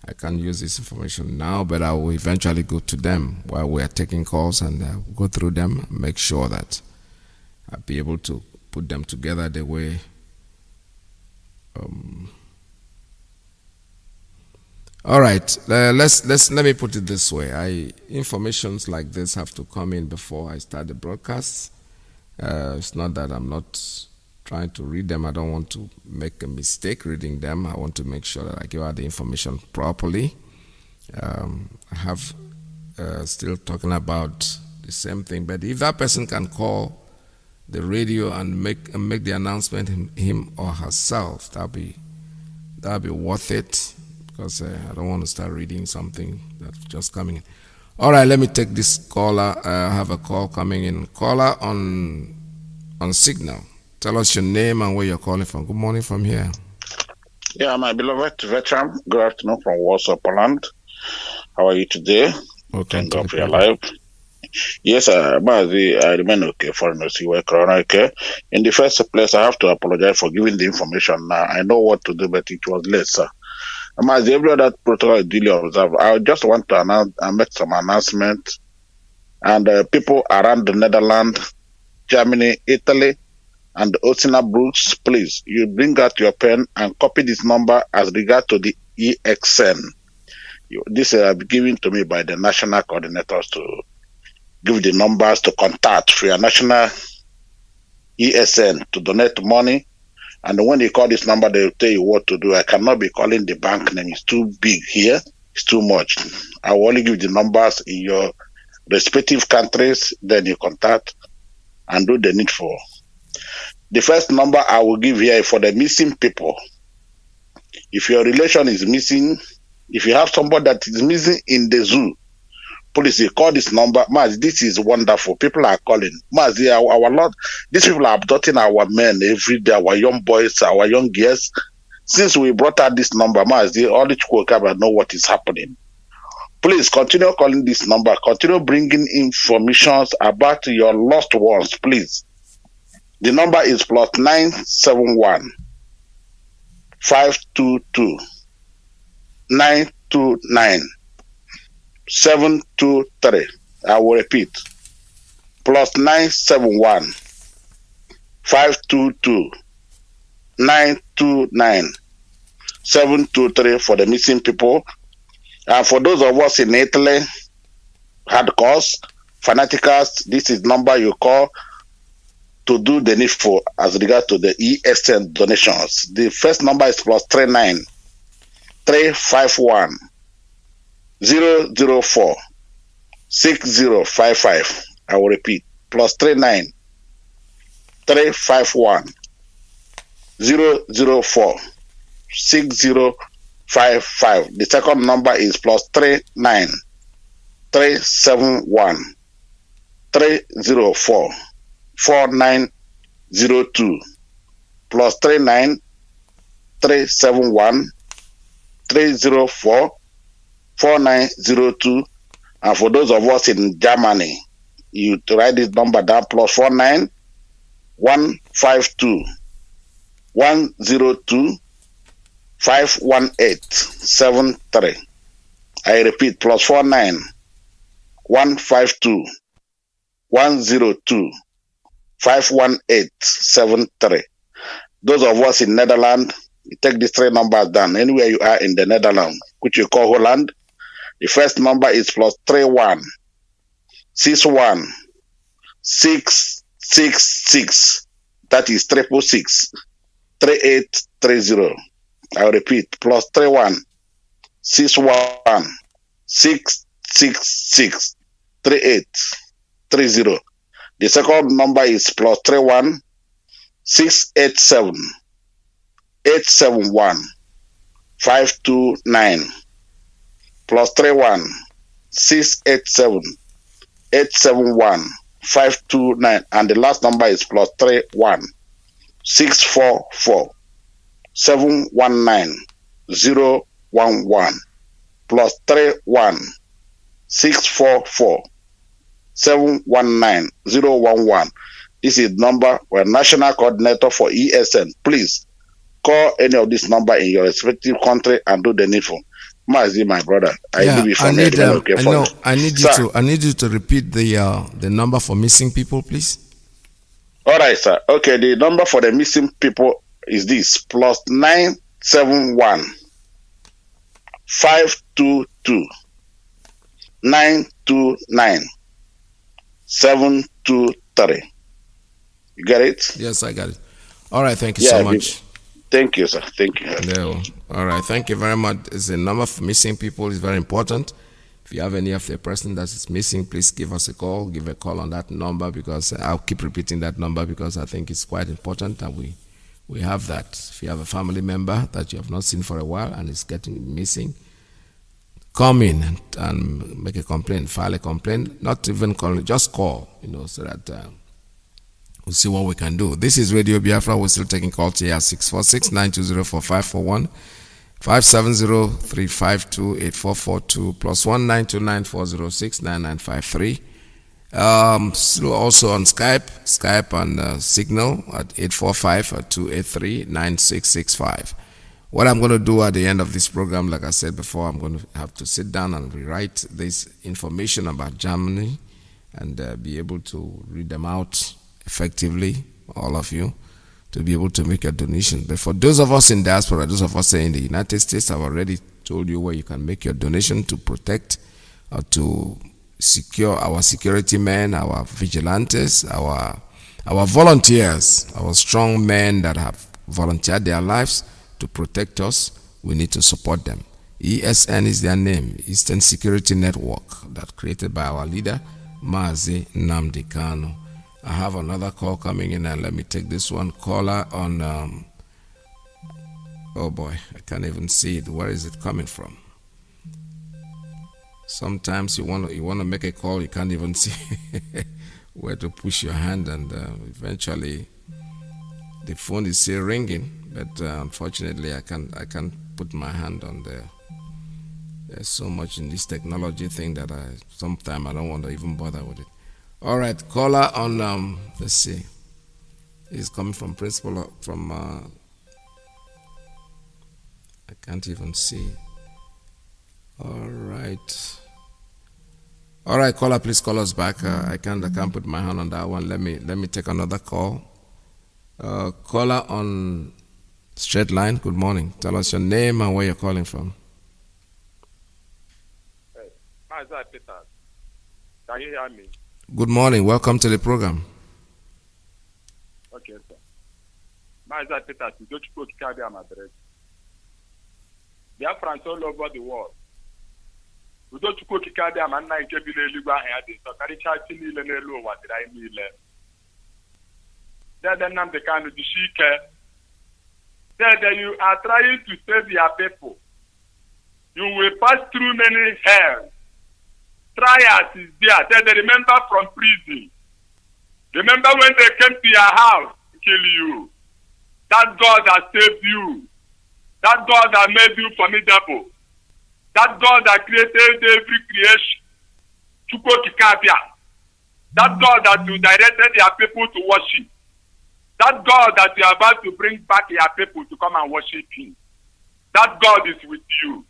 I can use this information now. But I will eventually go to them while we are taking calls and go through them, make sure that I'll be able to put them together the way. All right, let me put it this way. Informations like this have to come in before I start the broadcast. It's not that I'm not trying to read them. I don't want to make a mistake reading them. I want to make sure that I give out the information properly. I have still talking about the same thing, but if that person can call the radio and make the announcement, him or herself, that'll be worth it. Because I don't want to start reading something that's just coming in. All right, let me take this caller. I have a call coming in. Caller on signal. Tell us your name and where you're calling from. Good morning from here. Yeah, my beloved veteran. Good afternoon from Warsaw, Poland. How are you today? Thank God for your life. Yes, Mazi, I remain okay. Foreigners, you were corona okay. In the first place, I have to apologize for giving the information. Now I know what to do, but it was late, sir. As every other protocol is duly observed, I just want to announce and make some announcements. And people around the Netherlands, Germany, Italy, and the Osina Brooks, please, you bring out your pen and copy this number as regard to the EXN. This is given to me by the national coordinators to give the numbers to contact for your national ESN to donate money. And when you call this number, they'll tell you what to do. I cannot be calling the bank name. It's too big here. It's too much. I will only give the numbers in your respective countries. Then you contact and do the needful. The first number I will give here is for the missing people. If your relation is missing, if you have somebody that is missing in the zoo, please you call this number. Mazi, this is wonderful. People are calling. Mazi, our Lord, these people are abducting our men every day, our young boys, our young girls. Since we brought out this number, Mazi, all the Chukwokaba know what is happening. Please continue calling this number. Continue bringing information about your lost ones, please. The number is +971 522 929 723. I will repeat. +971 522 929 723 for the missing people. And for those of us in Italy, hardcores, fanaticals, this is number you call to do the needful as regards to the ESN donations. The first number is +39 351 004 6055. I will repeat. +39 351 004 6055. The second number is +39 371 304 4902. +39 371 304 4902. And for those of us in Germany, you write this number down: +49 152 102 51873. I repeat: +49 152 102 51873. Those of us in Netherlands, you take these three numbers down. Anywhere you are in the Netherlands, which you call Holland, the first number is +31 61 666. That is 666 3830. I'll repeat: +31 61 666 3830. The second number is +31 687 871 529. +31 687 871 529. And the last number is +31 644 719 011. +31 644 719 011. This is number we're national coordinator for ESN. Please call any of this number in your respective country and do the needful. Mazi, my brother, I need you to repeat the number for missing people, please. All right, sir. Okay, the number for the missing people is this: +971 522 929 723. You get it? Yes, I got it. All right, thank you so much. Thank you, sir. Thank you. No. All right, thank you very much. It's a number for missing people is very important. If you have any of the person that is missing, please give us a call. Give a call on that number, because I'll keep repeating that number because I think it's quite important that we have that. If you have a family member that you have not seen for a while and is getting missing, come in and make a complaint, file a complaint. Not even call, just call, so that we'll see what we can do. This is Radio Biafra. We're still taking calls here at 646-920-4541, 570-352-8442, +1-929-406-9953. Still also on Skype and Signal at 845-283-9665. What I'm going to do at the end of this program, like I said before, I'm going to have to sit down and rewrite this information about Germany and be able to read them out effectively, all of you, to be able to make a donation. But for those of us in diaspora, those of us in the United States, I've already told you where you can make your donation to protect or to secure our security men, our vigilantes, our volunteers, our strong men that have volunteered their lives to protect us. We need to support them. ESN is their name, Eastern Security Network, that created by our leader, Mazi Nnamdi Kanu. I have another call coming in, and let me take this one. Caller on Oh boy, I can't even see it. Where is it coming from? Sometimes you want to make a call, you can't even see where to push your hand, and eventually the phone is still ringing. But unfortunately, I can't put my hand on there. There's so much in this technology thing that sometimes I don't want to even bother with it. All right, caller on. Let's see. He's coming from principal from. I can't even see. All right, caller, please call us back. I can't put my hand on that one. Let me take another call. Caller on straight line. Good morning. Tell us your name and where you're calling from. Hey, Mazi Peter. Can you hear me? Good morning. Welcome to the program. Okay, sir. Mazi Peter, don't you go to Kabia Madrid? Biafra all over the world. Udochukwu Kikade amanna nke bi n'eluigwe ahụ ya dị nsọ karịchaa chi niile n'elu ụwa dịrị anyị niile. Dede Nnamdi Kanu jisie ike. Dede, you are trying to save your people. You will pass through many hell. Trials is there. Dede, remember from prison. Remember when they came to your house to kill you. That God has saved you. That God that made you formidable. That God that created every creation. That God that you directed your people to worship. That God that you are about to bring back your people to come and worship Him. That God is with you.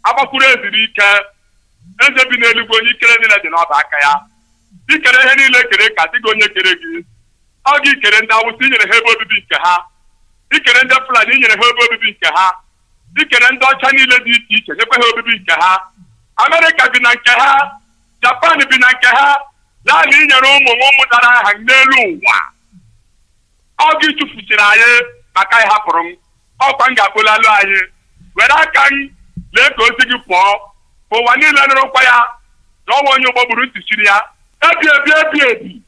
Abakwuru eziri ike eze bi n'eluigwe onye ikere niile dị n'ọba aka ya ikere ihe niile kere ka dịga onye kere gị ọ gị ikere ndị Awụsa inyere ha ebe obibi nke ha ikere ndị Fulani inyere ha ebe obibi nke ha ikere ndị ọcha niile dị iche iche nyekwa ha obibi nke ha Amerịka bi na nke ha Japan bi na nke ha naanị inyere ụmụ dara aha n'elu ụwa ọ gị chụfuchiri anyị maka ịhapụrụ m ọkwa m ga-akpụlalụ anyị were aka m lee ka ozi gị pụọ ụwa niile nụrụkwa ya na ọnwa onye ụgbọ gburu ntị chiri ya ebi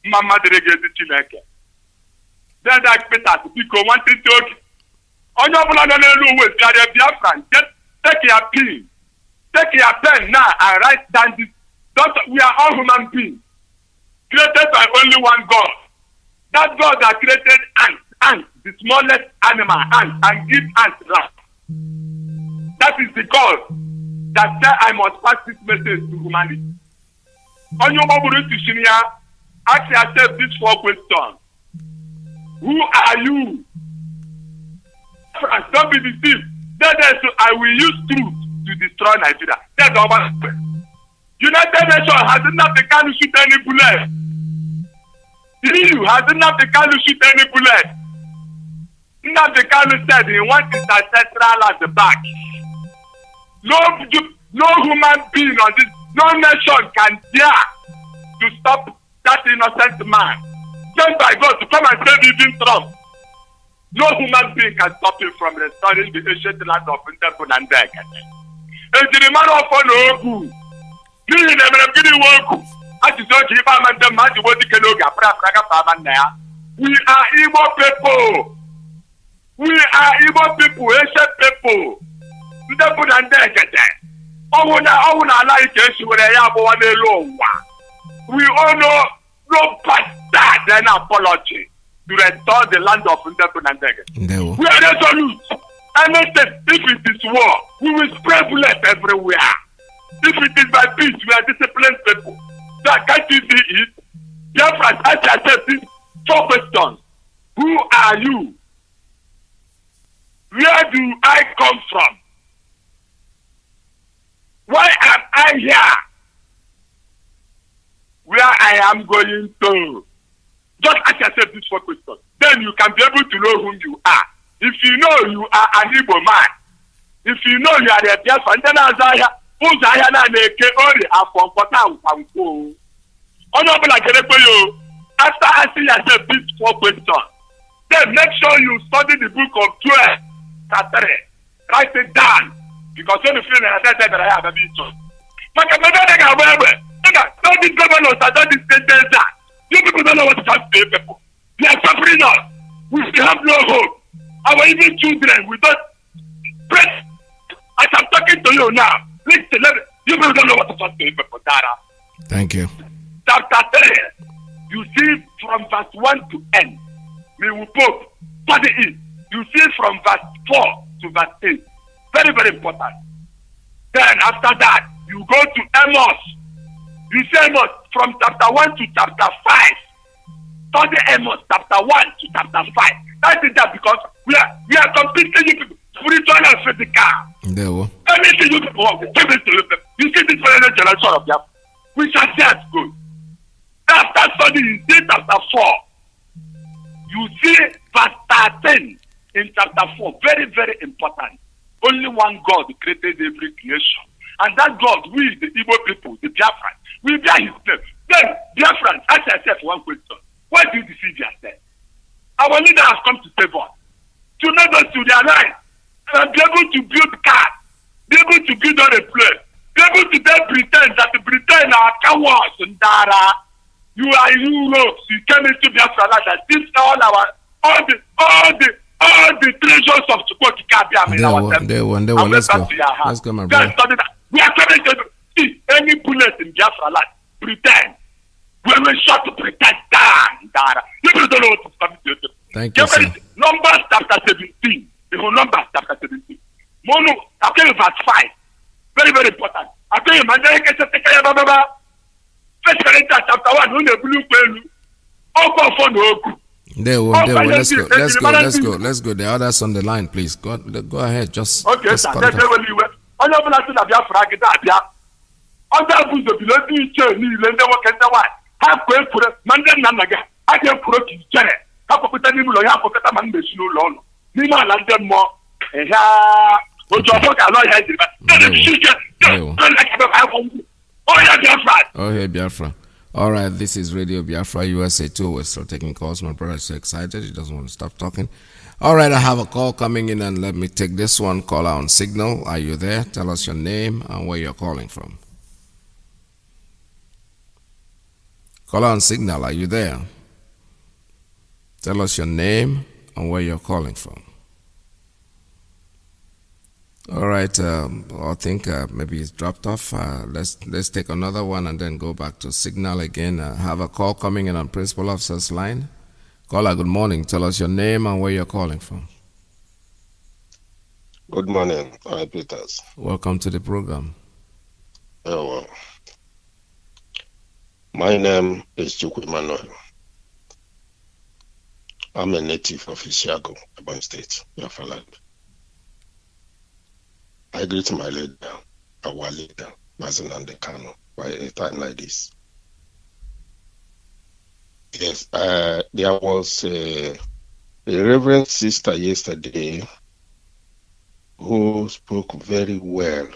mma mmadụ ga-ezi Chineke. Dede Peters, biko nwantịntị oge onye ọbụla nọ n'elu uwe sigharịa Biafra, take your pen, take your pen now and write down this. We are all human beings created by only one God. That God that created ants, the smallest animal, ants, and give ants life. That is the God that said I must pass this message to humanity. On your mobile to Shinia, ask yourself these 4 questions. Who are you? Don't be deceived. I will use truth to destroy Nigeria. That's all. United Nations has not the kind to shoot any bullet. EU has not the kind to shoot any bullet. Nnamdi Kanu said he wants his ancestral at the back. No human being on this, no nation can dare to stop that innocent man sent by God to come and save even Trump. No human being can stop him from restoring the ancient land of Ipob and Iyke. It's the matter of Ogu. We are Igbo people. We are Igbo people, ancient people. Ipob and Iyke. We all know no bastard an apology to restore the land of Ipob and Iyke. We are resolute. And if it is war, we will spray bullets everywhere. If it is by peace, we are disciplined people. So can't you see it? Therefore, ask yourself these 4 questions. Who are you? Where do I come from? Why am I here? Where I am going to? Just ask yourself these 4 questions. Then you can be able to know whom you are. If you know you are an Igbo man, if you know you are a Biafra, then after asking yourself these 4 questions, then make sure you study the book of 12 chapter 3. Write it down. Because when you feel that I have a bit so. But I'm not all these governors are not these sentences. You people don't know what to pay people. They are suffering us. We have no hope. Our even children, we don't press. As I'm talking to you now, listen, you people don't know what to pay people. Thank you. Chapter 3, you see from verse 1 to end. We will Pope, study it. You see from verse 4 to verse 8. Very, very important. Then after that, you go to Amos. You see Amos from chapter 1 to chapter 5. Study Amos chapter 1 to chapter 5. That is that because we are competing you people, spiritual and physical. There we go. Anything you people want, give it to you people. You see this for generation of them. We shall see as good. After study, you see chapter 4. You see verse 13 in chapter 4. Very, very important. Only one God created every creation. And that God, we, the Igbo people, the Biafrans, we bear his name. Then, Biafrans, ask yourself one question. Why do you deceive yourself? Our leader has come to save us. To make us to their life. And be able to build cars. Be able to build on a place. Be able to then pretend that Britain are cowards and Dara. You are in Europe. You came into Biafra land and this all the treasures of Chukwuka in our temple. Let's go. Let's go, my brother. We are coming to see any bullet in Biafra land. Pretend. We will shot to pretend down. You don't know what is coming to you. Thank you, sir. Numbers chapter 17. The whole Numbers chapter 17. Mono, okay, verse 5. Very, very important. Okay, First Corinthians chapter 1. When the blue pelu. There we go. Let's go. The others on the line, please. Go ahead. Just okay, sir. Let's go. On your plan to Biafra get up. On that was the below teacher. Ni lende wa kenda wa. Ha ko pura mande nanaga. Ha ke pura ki jere. Ha ko peta ni mulo ya ko peta man be sino lo. Ni ma lande mo. Ha o jo ko ka lo ya di ba. Oh, hey, Biafra. All right, this is Radio Biafra USA 2. We're still taking calls. My brother is so excited. He doesn't want to stop talking. All right, I have a call coming in, and let me take this one. Caller on signal. Are you there? Tell us your name and where you're calling from. Caller on signal. Are you there? Tell us your name and where you're calling from. All right, I think maybe it's dropped off. Let's take another one and then go back to signal again. Have a call coming in on Principal Officer's line. Caller, good morning. Tell us your name and where you're calling from. Good morning, Peters. Welcome to the program. Oh, well. My name is Chukwu Emmanuel. I'm a native of Isiago, Ebonyi State, Biafra land. I greet my leader, our leader, Mazi Kano, by a time like this. Yes, there was a reverend sister yesterday who spoke very well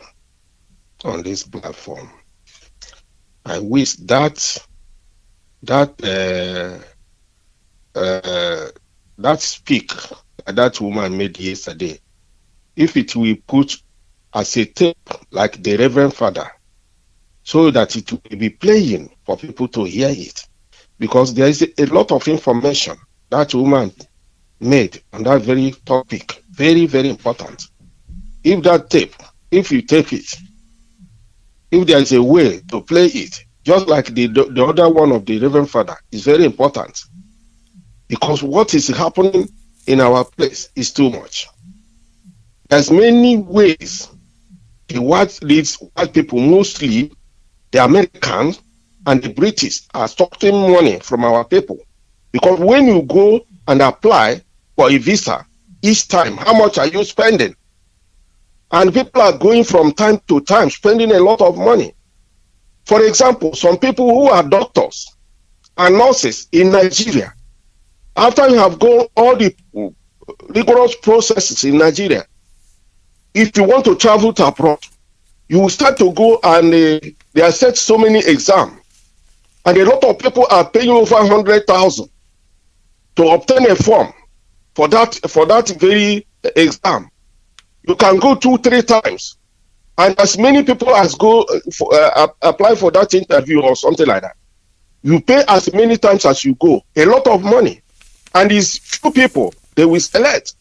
on this platform. I wish that speak that woman made yesterday, if it will put as a tape like the Reverend Father, so that it will be playing for people to hear it. Because there is a lot of information that woman made on that very topic. Very, very important. If that tape, if you take it, if there is a way to play it, just like the other one of the Reverend Father, is very important. Because what is happening in our place is too much. There's many ways the white people, mostly the Americans and the British, are sucking money from our people. Because when you go and apply for a visa, each time, how much are you spending? And people are going from time to time, spending a lot of money. For example, some people who are doctors and nurses in Nigeria, after you have gone all the rigorous processes in Nigeria, if you want to travel to abroad, you will start to go and they are set so many exams. And a lot of people are paying over 100,000 to obtain a form for that very exam. you can go 2-3 times. And as many people as go apply for that interview or something like that, you pay as many times as you go, a lot of money. And these few people, they will select.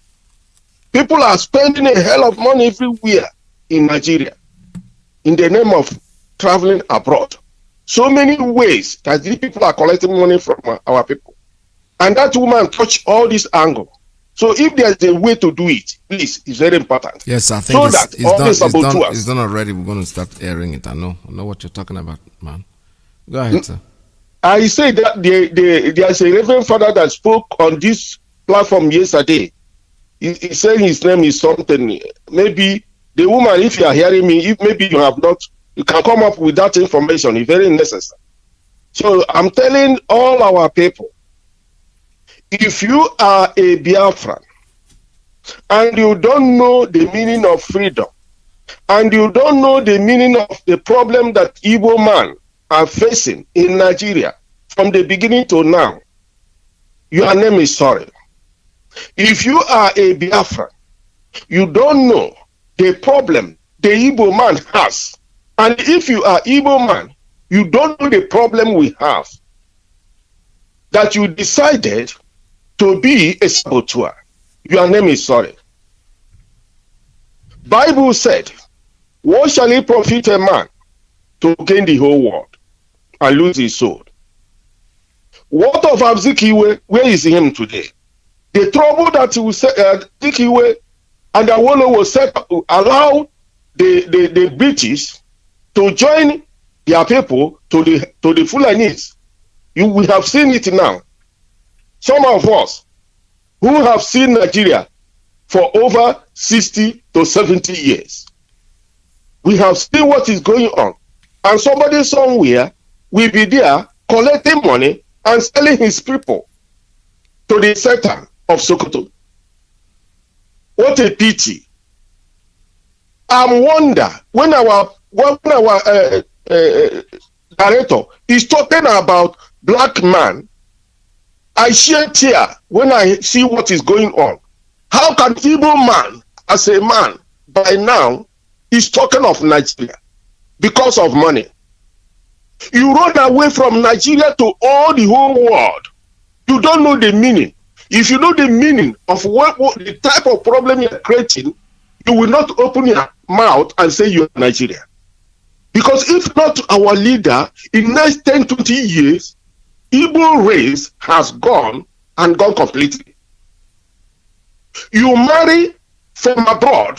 People are spending a hell of money everywhere in Nigeria in the name of traveling abroad. So many ways that these people are collecting money from our people. And that woman touched all this angle. So if there's a way to do it, please, it's very important. Yes, I think so it's, that all this it's done already. We're going to start airing it. I know what you're talking about, man. Go ahead, sir. I say that there's a Reverend Father that spoke on this platform yesterday. He said his name is something. Maybe the woman, if you are hearing me, if maybe you have not, you can come up with that information. It's very necessary. So I'm telling all our people, if you are a Biafran and you don't know the meaning of freedom and you don't know the meaning of the problem that Igbo man are facing in Nigeria from the beginning to now, your name is sorry. If you are a Biafran, you don't know the problem the Igbo man has. And if you are Igbo man, you don't know the problem we have. That you decided to be a saboteur. Your name is sorry. Bible said, what shall it profit a man to gain the whole world and lose his soul? What of Abzikiwe? Where is him today? The trouble that he will set, Abzikiwe and Awolo will set, allow the British to join their people to the Fulanis. We have seen it now. Some of us who have seen Nigeria for over 60 to 70 years, we have seen what is going on. And somebody somewhere will be there collecting money and selling his people to the Satan of Sokoto. What a pity. I wonder when our director is talking about black man, I shed tear when I see what is going on. How can Igbo man, as a man, by now, is talking of Nigeria because of money? You run away from Nigeria to all the whole world. You don't know the meaning. If you know the meaning of what the type of problem you're creating, you will not open your mouth and say you're Nigeria. Because if not our leader, in the next 10, 20 years, Igbo race has gone and gone completely. You marry from abroad.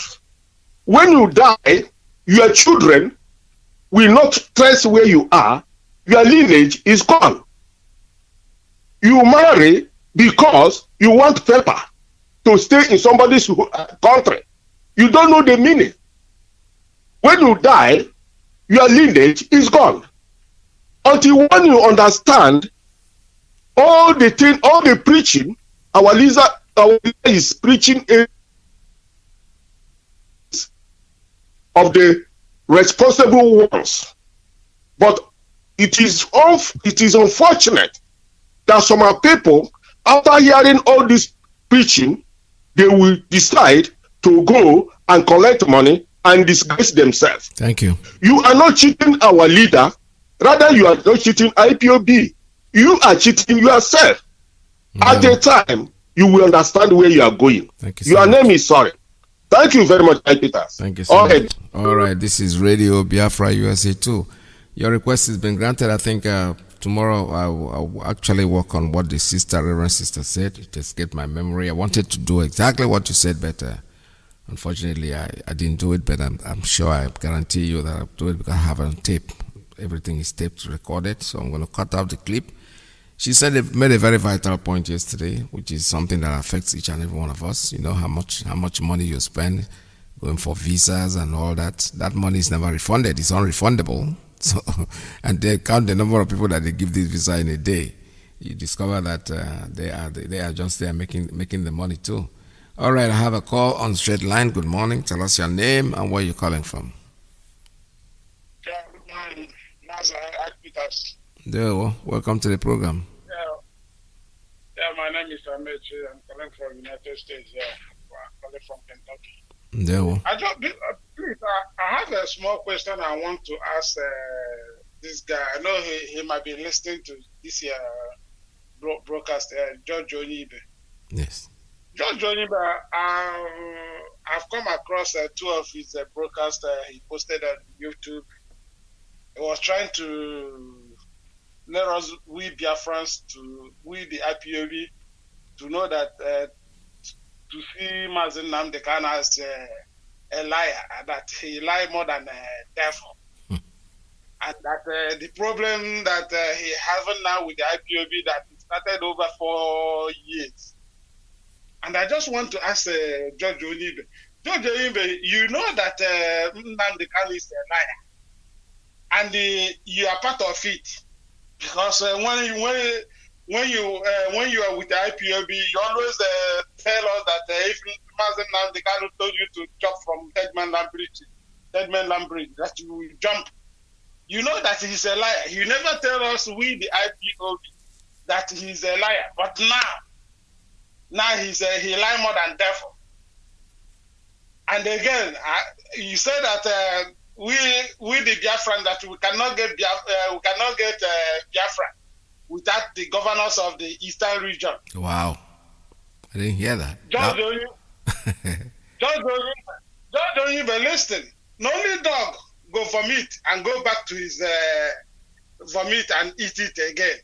When you die, your children will not trace where you are. Your lineage is gone. You marry because you want paper to stay in somebody's country. You don't know the meaning. When you die, your lineage is gone. Until when you understand all the preaching, our leader is preaching of the responsible ones. But it is unfortunate that some people, after hearing all this preaching, they will decide to go and collect money and disgrace themselves. Thank you. You are not cheating our leader. Rather, you are not cheating IPOB. You are cheating yourself. No. At the time, you will understand where you are going. Thank you. Your name is sorry. Thank you very much, Peter. Thank you so much. All right, this is Radio Biafra USA 2. Your request has been granted. I think tomorrow I will actually work on what the Reverend Sister said. Just get my memory. I wanted to do exactly what you said, but unfortunately I didn't do it. But I'm sure, I guarantee you that I'll do it because I have it on tape. Everything is taped, recorded. So I'm going to cut out the clip. She said they made a very vital point yesterday, which is something that affects each and every one of us. You know how much money you spend going for visas and all that. That money is never refunded. It's unrefundable. So, and they count the number of people that they give this visa in a day. You discover that they are just there making the money too. All right, I have a call on straight line. Good morning. Tell us your name and where you're calling from. Yeah, good morning. Mazi, There, welcome to the program. Yeah, my name is Mazi. I'm calling from United States. I'm calling from Kentucky. There. Please, I have a small question I want to ask this guy. I know he might be listening to this broadcast, George Onibe. Yes. George Onibe, I've come across 2 of his broadcasts he posted on YouTube. He was trying to let us, we Biafrans, we the IPOB, to know that to see Mazi Nnamdi Kanu as a liar, that he lied more than a devil. And that the problem that he having now with the IPOB, that it started over 4 years. And I just want to ask George Onibe. George Onibe, you know that Nnamdi Kanu is a liar. And you are part of it. Because when you are with the IPOB, you always tell us that if Mazi Nnamdi Kanu told you to jump from Third Mainland Bridge, that you will jump. You know that he's a liar. You never tell us, we the IPOB, that he's a liar. But now he lie more than devil. And again, you say that we the Biafran, that we cannot get Biafra without the governors of the Eastern region. Wow, I didn't hear that. George Onibe, listen. No only dog go vomit and go back to his vomit and eat it again.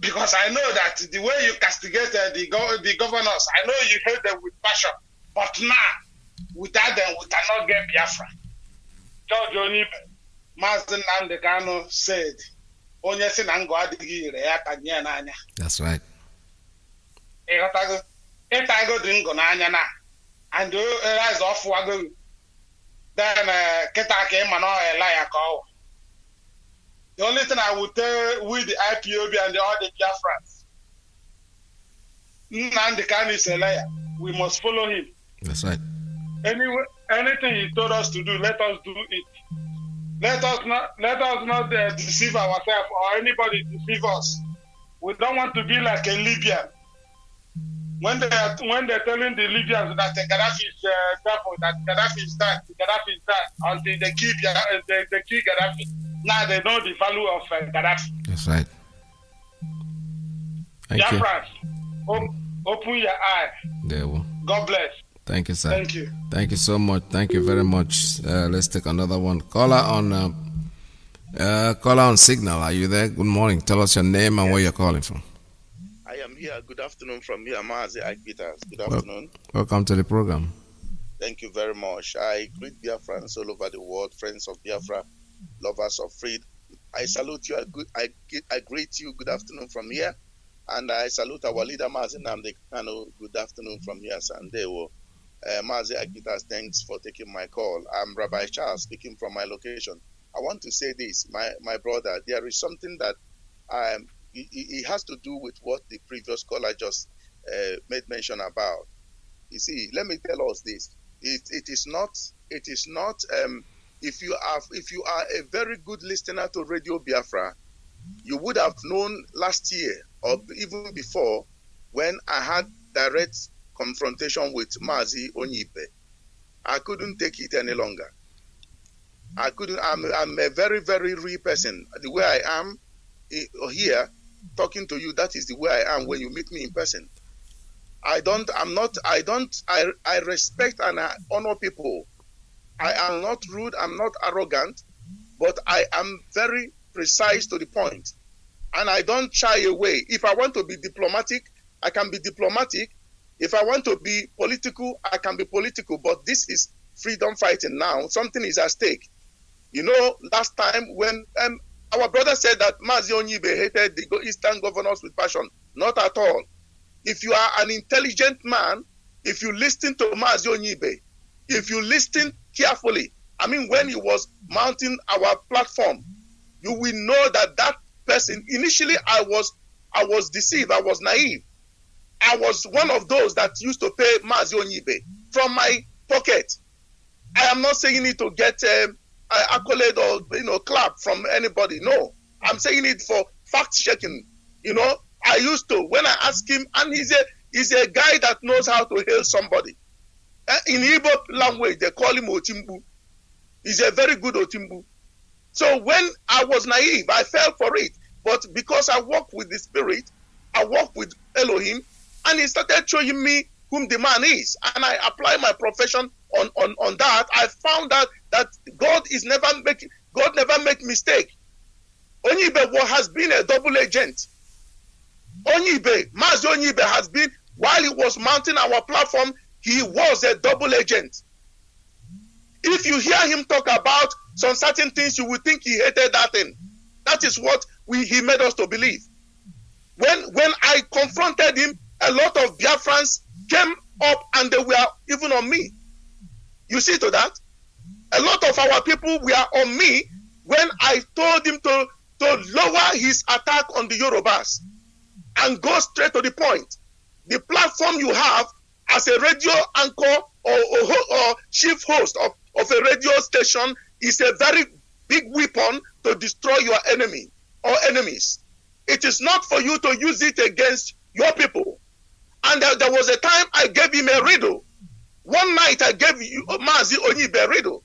Because I know that the way you castigate the governors, I know you hate them with passion. But now, without them, we cannot get Biafra. George Onibe, Mazi Nnamdi Kanu said, "Onye si na ngo adịghị ire ya ka nye n'anya." That's right. Ịtago dị ngo n'anya na, and rise off wago. Then keta ka ịma na ọ liar ka ọ. The only thing I would tell with the IPOB and all the Biafrans, Nnamdi Kanu is a liar. We must follow him. That's right. Anyway, anything he told us to do, let us do it. Let us not deceive ourselves or anybody deceive us. We don't want to be like a Libyan. When they're telling the Libyans that Gaddafi is devil, that Gaddafi is that, until they kill Gaddafi. Now they know the value of Gaddafi. That's right. Thank you. Biafrans, open your eye. There we. God bless. Thank you, sir. Thank you. Thank you so much. Thank you very much. Let's take another one. Caller on Signal. Are you there? Good morning. Tell us your name and where you're calling from. I am here. Good afternoon from here, Mazi. Good afternoon. Welcome to the program. Thank you very much. I greet Biafrans all over the world, friends of Biafra, lovers of freedom. I salute you. I greet you. Good afternoon from here. And I salute our leader, Mazi Nnamdi Kanu. Good afternoon from here, Sandewo. Mazi Akpitas, thanks for taking my call. I'm Rabbi Charles, speaking from my location. I want to say this, my brother. There is something that it has to do with what the previous caller just made mention about. You see, let me tell us this. It is not. If you are a very good listener to Radio Biafra, you would have known last year or even before when I had direct confrontation with Mazi Onibe. I couldn't take it any longer. I couldn't. I'm a very, very real person. The way I am here, talking to you, that is the way I am when you meet me in person. I respect and I honor people. I am not rude, I'm not arrogant, but I am very precise to the point. And I don't shy away. If I want to be diplomatic, I can be diplomatic. If I want to be political, I can be political. But this is freedom fighting now. Something is at stake. You know, last time when our brother said that Mazi Onibe hated the Eastern governors with passion. Not at all. If you are an intelligent man, if you listen to Mazi Onibe, if you listen carefully, I mean, when he was mounting our platform, you will know that person, initially I was deceived, I was naive. I was one of those that used to pay Mazi Onibe from my pocket. I am not saying it to get accolade or clap from anybody. No, I'm saying it for fact checking. I used to, when I ask him, and he's a guy that knows how to hail somebody. In Ipob language, they call him Otimbu. He's a very good Otimbu. So when I was naive, I fell for it. But because I walk with the Spirit, I walk with Elohim, and he started showing me whom the man is. And I apply my profession on that. I found out that God never make mistake. Onyibe has been a double agent. Mazi Onyibe has been, while he was mounting our platform, he was a double agent. If you hear him talk about some certain things, you will think he hated that thing. That is what he made us to believe. When I confronted him, a lot of Biafrans came up and they were even on me. You see to that? A lot of our people were on me when I told him to lower his attack on the Yorubas and go straight to the point. The platform you have as a radio anchor or chief host of a radio station is a very big weapon to destroy your enemy or enemies. It is not for you to use it against your people. And there was a time I gave him a riddle. One night I gave Mazi Onyibe a riddle.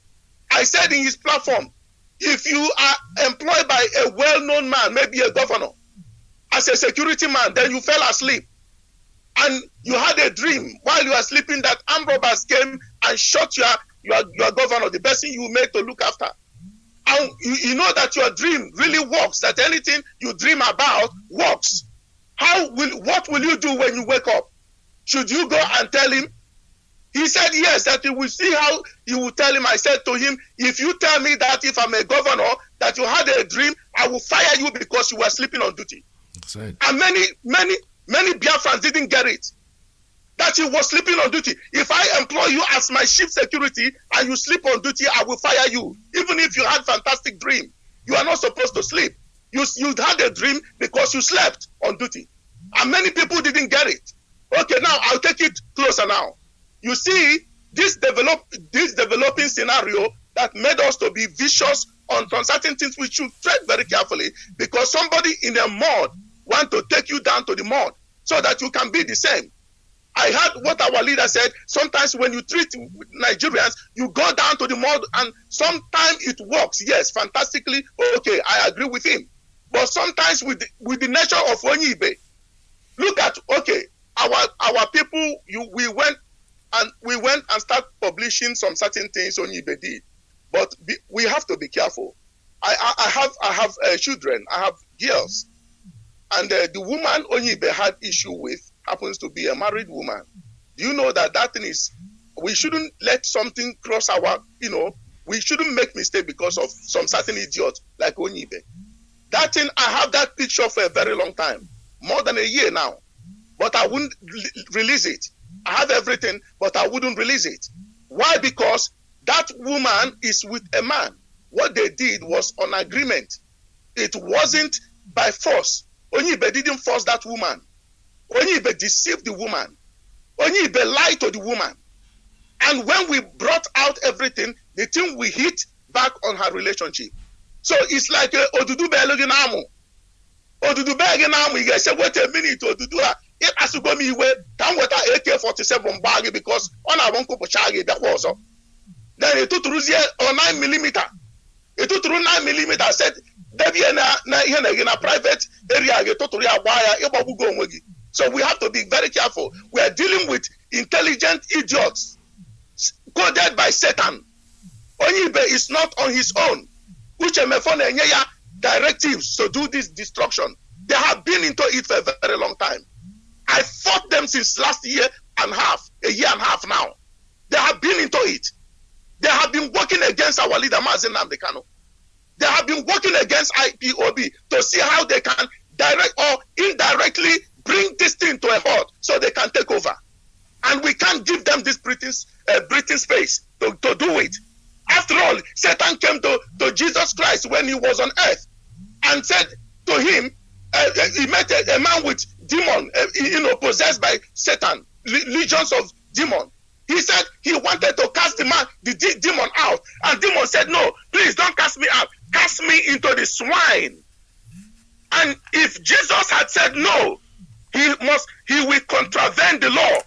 I said in his platform, if you are employed by a well-known man, maybe a governor, as a security man, then you fell asleep, and you had a dream while you were sleeping that armed robbers came and shot your governor, the person you made to look after. And you know that your dream really works, that anything you dream about works. What will you do when you wake up? Should you go and tell him? He said yes, that he will see how he will tell him. I said to him, if you tell me that if I'm a governor, that you had a dream, I will fire you because you were sleeping on duty. That's right. And many Biafrans didn't get it, that he was sleeping on duty. If I employ you as my chief security and you sleep on duty, I will fire you. Even if you had fantastic dream, you are not supposed to sleep. You had a dream because you slept on duty. And many people didn't get it. Okay, now I'll take it closer now. You see, this developing scenario that made us to be vicious on certain things, we should tread very carefully, because somebody in the mud want to take you down to the mud so that you can be the same. I heard what our leader said. Sometimes when you treat Nigerians, you go down to the mud, and sometimes it works. Yes, fantastically. Okay, I agree with him. But sometimes with the nature of Onyibe, look at, okay, our people, we went and start publishing some certain things Onyibe did. But we have to be careful. I have children. I have girls. And the woman Onyibe had issue with happens to be a married woman. Do you know that thing is, we shouldn't let something cross our, we shouldn't make mistake because of some certain idiot like Onyibe. That thing, I have that picture for a very long time, more than a year now. But I wouldn't release it. I have everything, but I wouldn't release it. Why? Because that woman is with a man. What they did was on agreement. It wasn't by force. Onyibe didn't force that woman. Onyibe deceived the woman. Onyibe lied to the woman. And when we brought out everything, the thing we hit back on her relationship. So it's like Odudu Beloginamu. Odudu Beloginamu, you guys say, wait a minute, Odudu. It has to go me way, come with our AK-47 bag because on our uncle Pochagi, that was up. Then he took Rusia or 9 millimeter. He took 9 millimeter, said, in a private area, so we have to be very careful. We are dealing with intelligent idiots coded by Satan. Onyibe is not on his own. Directives to do this destruction. They have been into it for a very long time. I fought them since last year and a half now. They have been into it. They have been working against our leader, Mazi Namdekano. They have been working against IPOB to see how they can direct or indirectly bring this thing to a halt so they can take over. And we can't give them this breathing space to do it. After all, Satan came to Jesus Christ when he was on earth and said to him, he met a man with demon, possessed by Satan, legions of demon. He said he wanted to cast the demon out, and demon said, "No, please don't cast me out. Cast me into the swine." And if Jesus had said no, he will contravene the law,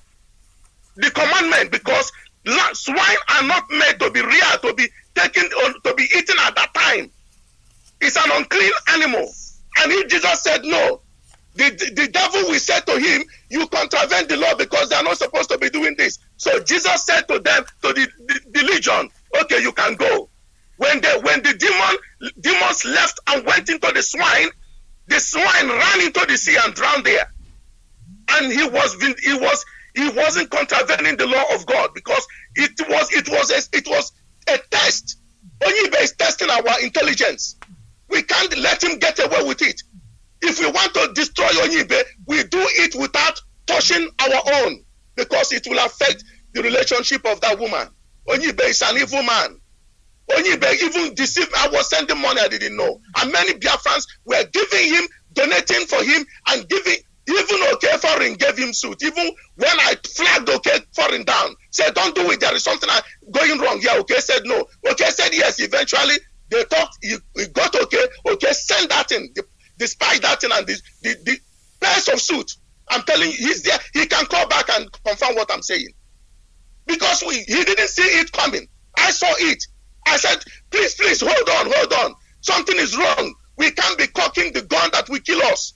the commandment, because Swine are not made to be reared, to be taken, to be eaten at that time. It's an unclean animal. And if Jesus said no, the devil will say to him, you contravene the law because they are not supposed to be doing this. So Jesus said to them, to the legion, okay, you can go. When the demons left and went into the swine ran into the sea and drowned there. And he wasn't contravening the law of God because it was a test. Onyibe is testing our intelligence. We can't let him get away with it. If we want to destroy Onyibe, we do it without touching our own, because it will affect the relationship of that woman. Onyibe is an evil man. Onyibe even deceived. I was sending money I didn't know. And many Biafrans were giving him, donating for him, and giving. Even Foreign gave him suit. Even when I flagged Foreign down, said, don't do it, there is something going wrong here. Said no. Said yes. Eventually, they talked, he got send that in. Despite that in and the pairs of suit. I'm telling you, he's there. He can call back and confirm what I'm saying. Because he didn't see it coming. I saw it. I said, please, hold on. Something is wrong. We can't be cocking the gun that will kill us.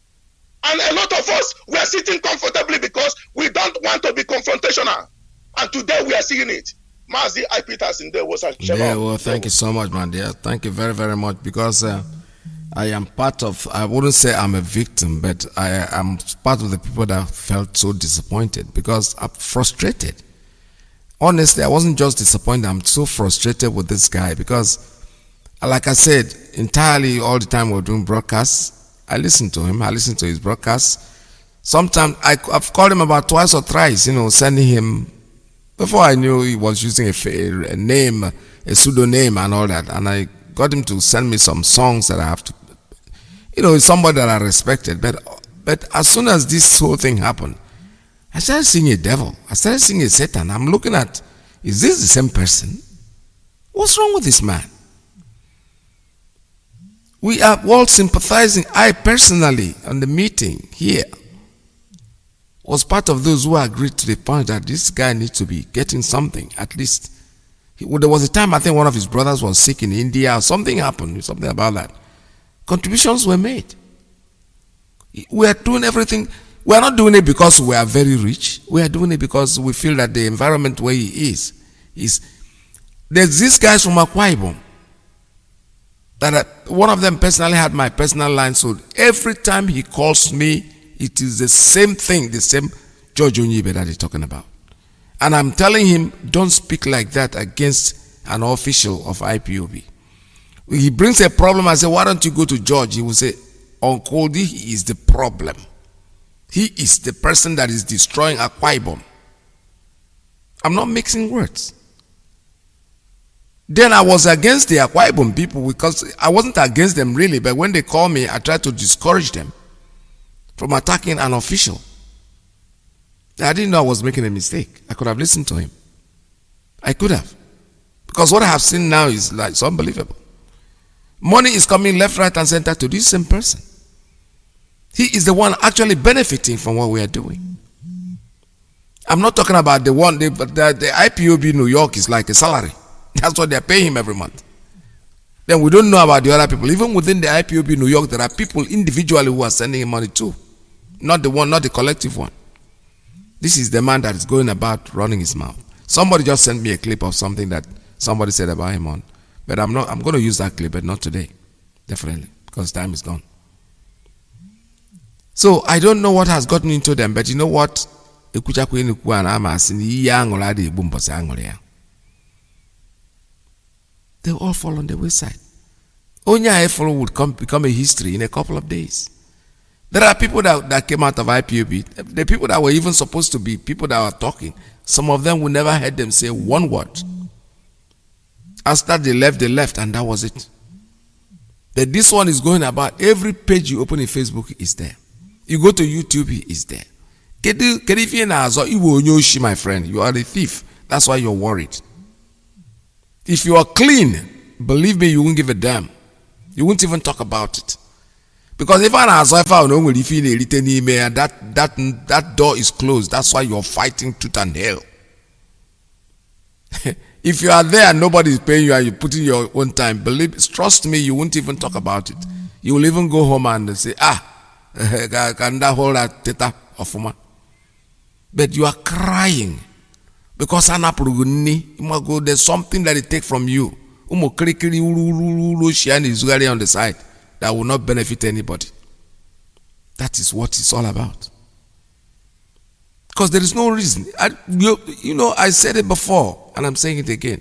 And a lot of us, we are sitting comfortably because we don't want to be confrontational. And today we are seeing it. Mazi, I Peters in there was a yeah, well, thank you so much, man. Yeah, thank you very, very much. Because I am part of, I wouldn't say I'm a victim, but I am part of the people that felt so disappointed because I'm frustrated. Honestly, I wasn't just disappointed. I'm so frustrated with this guy because, like I said, entirely all the time we're doing broadcasts, I listen to him. I listen to his broadcasts. Sometimes I've called him about twice or thrice, sending him, before I knew he was using a name, a pseudonym and all that. And I got him to send me some songs that I have to, it's somebody that I respected. But as soon as this whole thing happened, I started seeing a devil. I started seeing a Satan. I'm looking at, is this the same person? What's wrong with this man? We are all sympathizing. I personally, on the meeting here, was part of those who agreed to the point that this guy needs to be getting something, at least. There was a time I think one of his brothers was sick in India, or something happened, something about that. Contributions were made. We are doing everything. We are not doing it because we are very rich. We are doing it because we feel that the environment where he is. There's these guys from Akwa Ibom that one of them personally had my personal line, so every time he calls me, it is the same thing, the same George Onyibe that he's talking about. And I'm telling him, don't speak like that against an official of IPOB. He brings a problem, I say, why don't you go to George? He will say, Uncle D, he is the problem. He is the person that is destroying Akwa Ibom. I'm not mixing words. Then I was against the Akwa Ibom people because I wasn't against them really, but when they call me, I try to discourage them from attacking an official. I didn't know I was making a mistake. I could have listened to him. I could have. Because what I have seen now is like it's unbelievable. Money is coming left, right, and center to this same person. He is the one actually benefiting from what we are doing. I'm not talking about the one, the IPOB New York is like a salary. That's what they're paying him every month. Then we don't know about the other people. Even within the IPOB New York, there are people individually who are sending him money too. Not the one, not the collective one. This is the man that is going about running his mouth. Somebody just sent me a clip of something that somebody said about him on. But I'm going to use that clip, but not today. Definitely. Because time is gone. So I don't know what has gotten into them, but you know what? They all fall on the wayside. Onya Efolo would become a history in a couple of days. There are people that came out of IPOB, the people that were even supposed to be people that were talking, some of them we never heard them say one word. After they left, and that was it. That this one is going about, every page you open in Facebook is there. You go to YouTube, he is there. My friend, you are a thief. That's why you're worried. If you are clean, believe me, you won't give a damn. You won't even talk about it. Because if that door is closed, that's why you're fighting tooth and nail. If you are there and nobody is paying you and you put in your own time, trust me, you won't even talk about it. You will even go home and say, can that hold that teta of woman? But you are crying because there's something that they take from you. On the side that will not benefit anybody. That is what it's all about. Because there is no reason. I said it before, and I'm saying it again.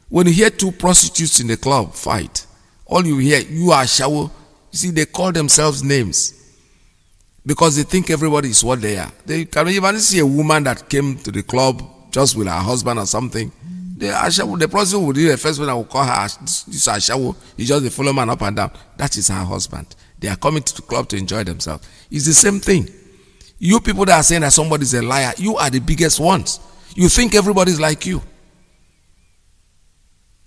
When you hear two prostitutes in the club fight, all you hear, you are shower. You see, they call themselves names because they think everybody is what they are. They can even see a woman that came to the club just with her husband or something. The prostitute would be the first one I will call her. This is Ashawo. He's just the follow man up and down. That is her husband. They are coming to the club to enjoy themselves. It's the same thing. You people that are saying that somebody is a liar, you are the biggest ones. You think everybody is like you.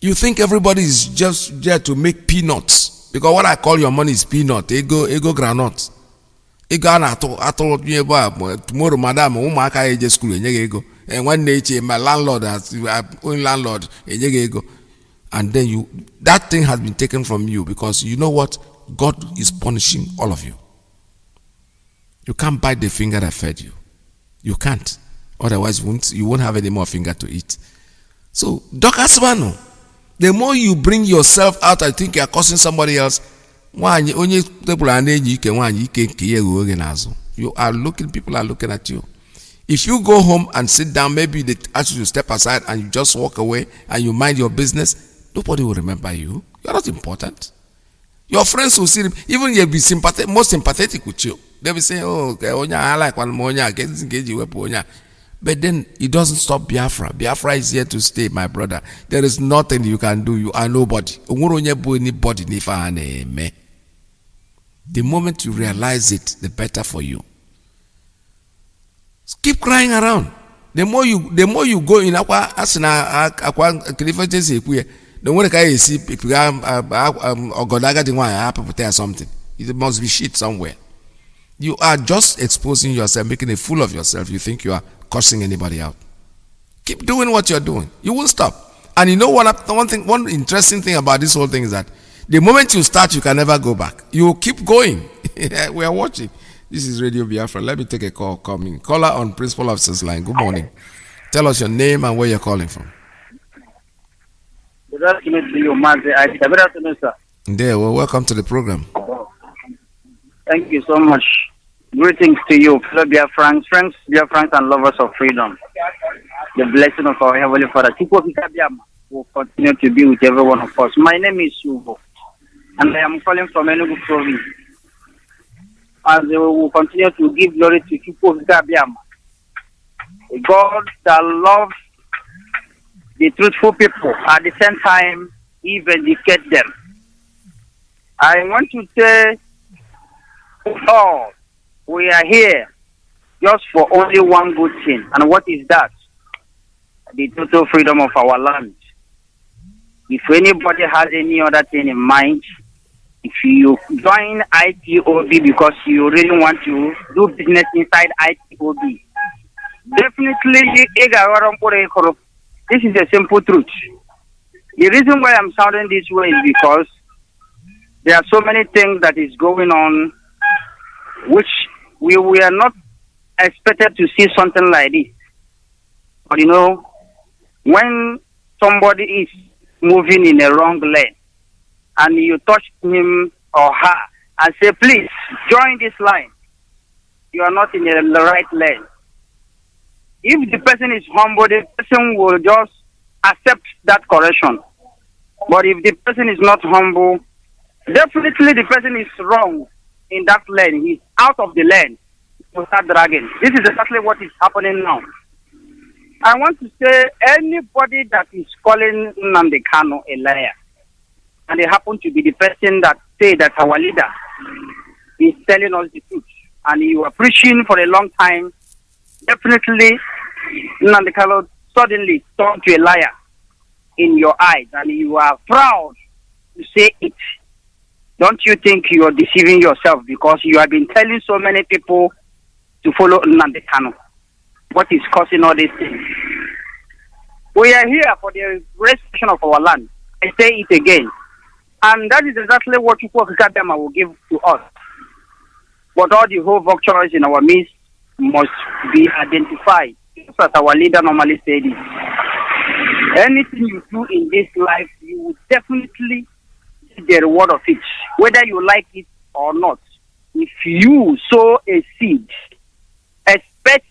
You think everybody is just there to make peanuts. Because what I call your money is peanut. Ego granite. Ego na tomorrow madam umaka eje school enyege ego. And one day my landlord has own landlord enyege ego. And then that thing has been taken from you because you know what? God is punishing all of you. You can't bite the finger that fed you. You can't. Otherwise, you won't have any more finger to eat. So, the more you bring yourself out, I think you are causing somebody else. You are looking, people are looking at you. If you go home and sit down, maybe they ask you to step aside and you just walk away and you mind your business, nobody will remember you. You are not important. Your friends will see, even you'll be more sympathetic with you. They'll be saying, I like one more, but then it doesn't stop Biafra. Biafra is here to stay, my brother. There is nothing you can do. You are nobody. The moment you realize it, the better for you. Keep crying around. The more you go in the one guy you see people or something. It must be shit somewhere. You are just exposing yourself, making a fool of yourself. You think you are cursing anybody out. Keep doing what you're doing. You won't stop. And you know one interesting thing about this whole thing is that the moment you start, you can never go back. You will keep going. We are watching. This is Radio Biafra. Let me take a call coming. Caller on Principal Officer's line. Good morning. Tell us your name and where you're calling from. Good afternoon to you, Mazi. Good afternoon, sir. There, well, welcome to the program. Thank you so much. Greetings to you, fellow Biafrans, friends, Biafrans, and lovers of freedom. The blessing of our Heavenly Father will continue to be with every one of us. My name is Hugo, and I am calling from Enugu province. And we will continue to give glory to Ipob, a God that loves the truthful people, at the same time, He vindicates them. I want to say, oh, we are here just for only one good thing. And what is that? The total freedom of our land. If anybody has any other thing in mind, if you join IPOB because you really want to do business inside IPOB, definitely, this is a simple truth. The reason why I'm sounding this way is because there are so many things that is going on which we are not expected to see something like this. But when somebody is moving in a wrong lane and you touch him or her and say, please, join this line, you are not in the right lane. If the person is humble, the person will just accept that correction. But if the person is not humble, definitely the person is wrong in that lane. He's out of the lane. He will start dragging. This is exactly what is happening now. I want to say anybody that is calling Nnamdi Kanu a liar, and they happen to be the person that say that our leader is telling us the truth, and you are preaching for a long time, definitely Nnamdi Kanu suddenly turned to a liar in your eyes, and you are proud to say it. Don't you think you are deceiving yourself because you have been telling so many people to follow Nnamdi Kanu? What is causing all these things? We are here for the restoration of our land. I say it again. And that is exactly what Ipob will give to us. But all the whole vultures in our midst must be identified. Just as our leader normally said it. Anything you do in this life, you will definitely get the reward of it, whether you like it or not. If you sow a seed, expect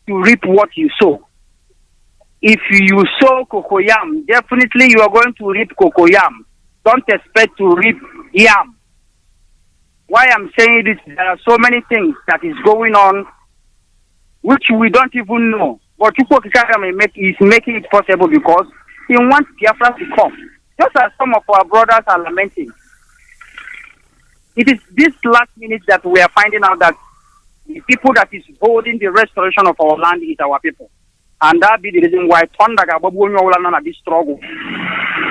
to reap what you sow. If you sow cocoyam, definitely you are going to reap cocoyam. Don't expect to reap yam. Why I'm saying this, there are so many things that is going on which we don't even know. But Ipob is making it possible because he wants Biafra to come. Just as some of our brothers are lamenting. It is this last minute that we are finding out that the people that is holding the restoration of our land is our people. And that be the reason why Thunder Gababu this struggle.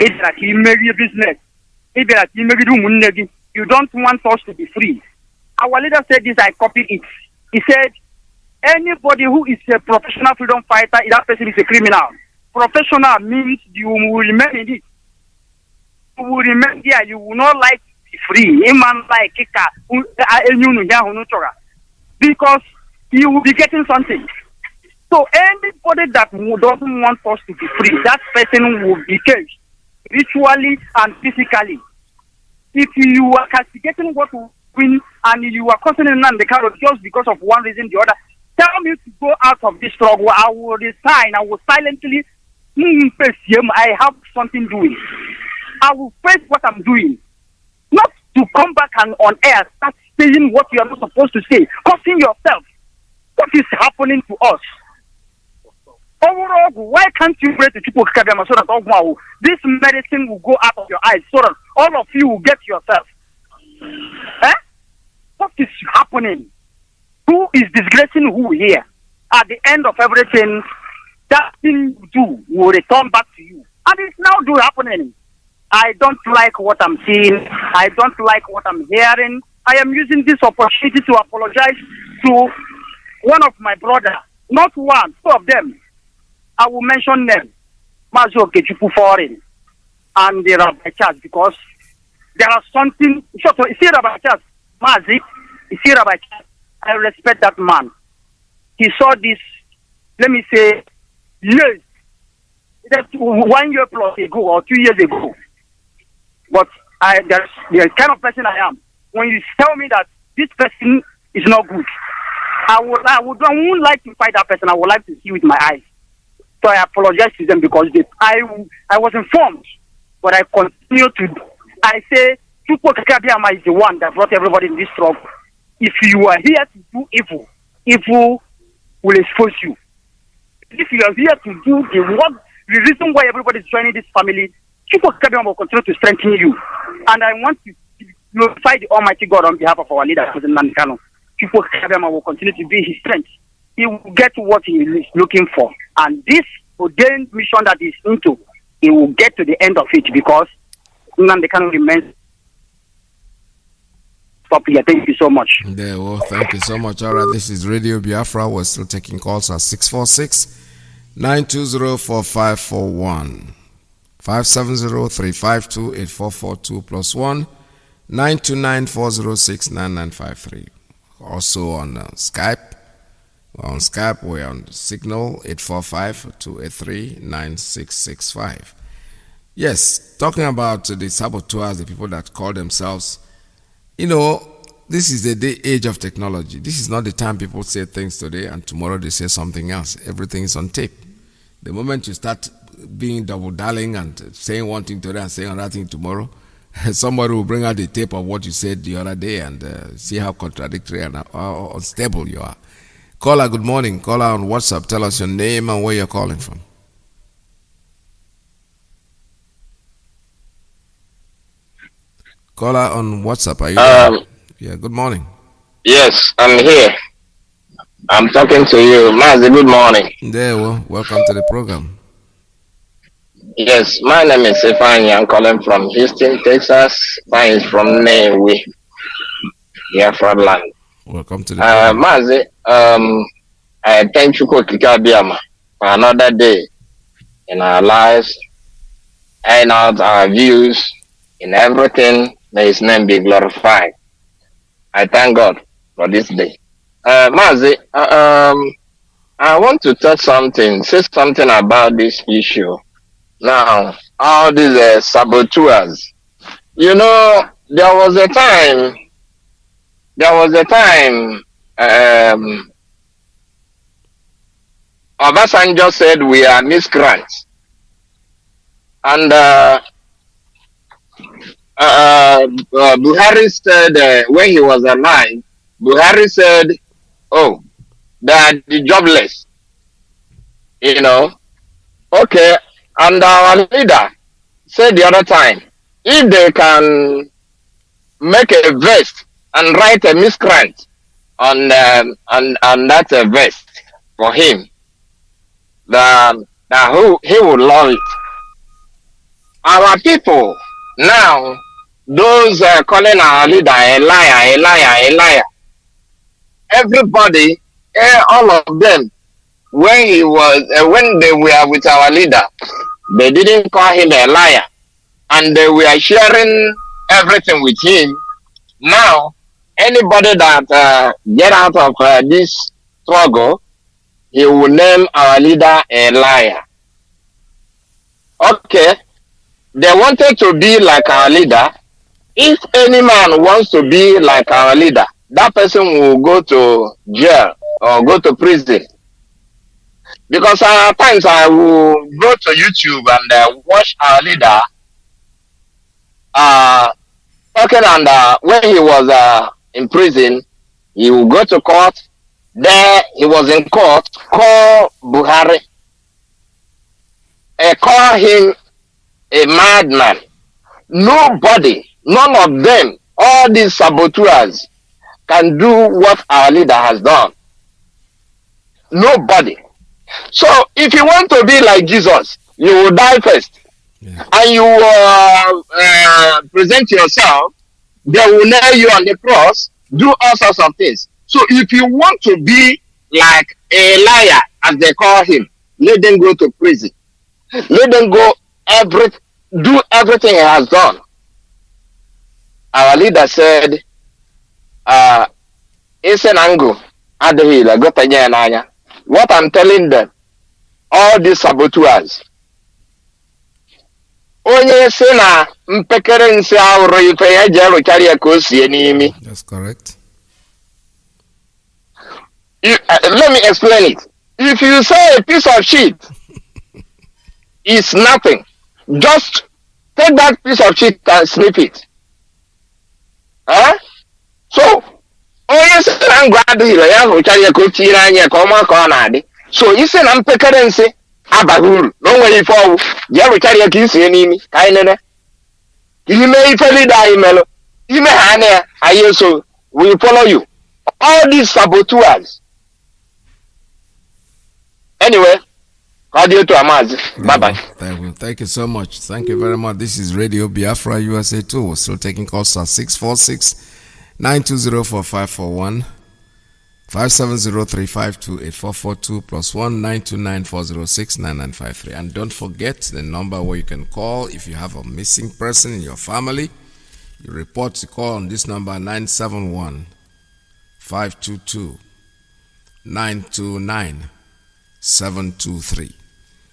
It's that he made a business. It's that he made a you don't want us to be free. Our leader said this, I copied it. He said, anybody who is a professional freedom fighter, that person is a criminal. Professional means you will remain in it. You will remain there. You will not like to be free. A man like because you will be getting something. So anybody that doesn't want us to be free, that person will be caged ritually and physically. If you are castigating what will win and you are causing the crowd just because of one reason or the other, tell me to go out of this struggle. I will resign. I will silently face him. I have something doing. I will face what I'm doing. Not to come back and on air start saying what you are not supposed to say. Causing yourself. What is happening to us? Overall, why can't you pray to Ipob so that this medicine will go out of your eyes so that all of you will get yourself? What is happening? Who is disgracing who here? At the end of everything, that thing you do will return back to you. And it's now happening. I don't like what I'm seeing. I don't like what I'm hearing. I am using this opportunity to apologize to one of my brothers. Not one, two of them. I will mention them. Mazi foreign and the Rabbi Charles, because there are something. So, you see Rabbi Charles, Mazi, you see Rabbi Charles, I respect that man. He saw this, let me say, years. That's 1 year plus ago or 2 years ago. But there's the kind of person I am. When you tell me that this person is not good, I wouldn't like to fight that person. I would like to see with my eyes. So I apologize to them because I was informed, but I continue to. I say, Ipob is the one that brought everybody in this struggle. If you are here to do evil, evil will expose you. If you are here to do the reason why everybody is joining this family, Ipob will continue to strengthen you. And I want to glorify the Almighty God on behalf of our leader, President Nankano. Ipob will continue to be his strength. He will get what he is looking for. And this ordained mission that he's into, he will get to the end of it because Nankano remains. Stop here. Thank you so much. Thank you so much. All right, this is Radio Biafra. We're still taking calls at 646-920-4541, 570-352-8442 +1 929-406-9953. Also on Skype. We're on Skype. We're on Signal 845-283-9665. Yes, talking about the saboteurs, the people that call themselves. You know, this is the age of technology. This is not the time people say things today and tomorrow they say something else. Everything is on tape. The moment you start being double-darling and saying one thing today and saying another thing tomorrow, somebody will bring out the tape of what you said the other day and see how contradictory and how unstable you are. Caller, good morning. Caller on WhatsApp. Tell us your name and where you're calling from. Caller on WhatsApp. Are you there? Yeah, good morning. Yes, I'm here. I'm talking to you. Mazi, good morning. There, welcome to the program. Yes, my name is Stefani. I'm calling from Houston, Texas. Mine is from Newe, Biafra land. Welcome to the program. Mazi, I thank you for another day in our lives, airing out our views in everything. May His name be glorified. I thank God for this day. Mazi, I want to touch something, say something about this issue. Now, all these saboteurs. You know, there was a time, Obasanjo said we are miscreants. And Buhari said, when he was alive, Buhari said, oh, they are the jobless. You know, okay. And our leader said the other time, if they can make a vest and write a miscreant on that vest for him, that he would love it. Our people now, those calling our leader a liar. Everybody, all of them, when they were with our leader, they didn't call him a liar, and they were sharing everything with him. Now, anybody that get out of this struggle, he will name our leader a liar. Okay, they wanted to be like our leader. If any man wants to be like our leader, that person will go to jail or go to prison. Because at times I will go to YouTube and watch our leader talking, and when he was in prison, he will go to court. There he was in court, call Buhari, call him a madman. Nobody, none of them, all these saboteurs can do what our leader has done. Nobody. So if you want to be like Jesus, you will die first. Yeah. And you present yourself, they will nail you on the cross, do all sorts of things. So if you want to be like a liar, as they call him, let them go to prison. Let them go do everything he has done. Our leader said, it's an angle. What I'm telling them, all these saboteurs, that's correct. Let me explain it. If you say a piece of shit is nothing, just take that piece of shit and snip it. Huh? So, so you say I'm currency abahuru no way for you carry a kiss enemy kind you may tell die melo you may hane I so will follow you. All these saboteurs. Anyway, audio to Mazi. Bye-bye. Thank you so much. Thank you very much. This is Radio Biafra USA 2. We're still taking calls at 646-920-4541, 570-352-8442 plus 1-929-406-9953. And don't forget the number where you can call if you have a missing person in your family. You report to call on this number 971-522-929-723.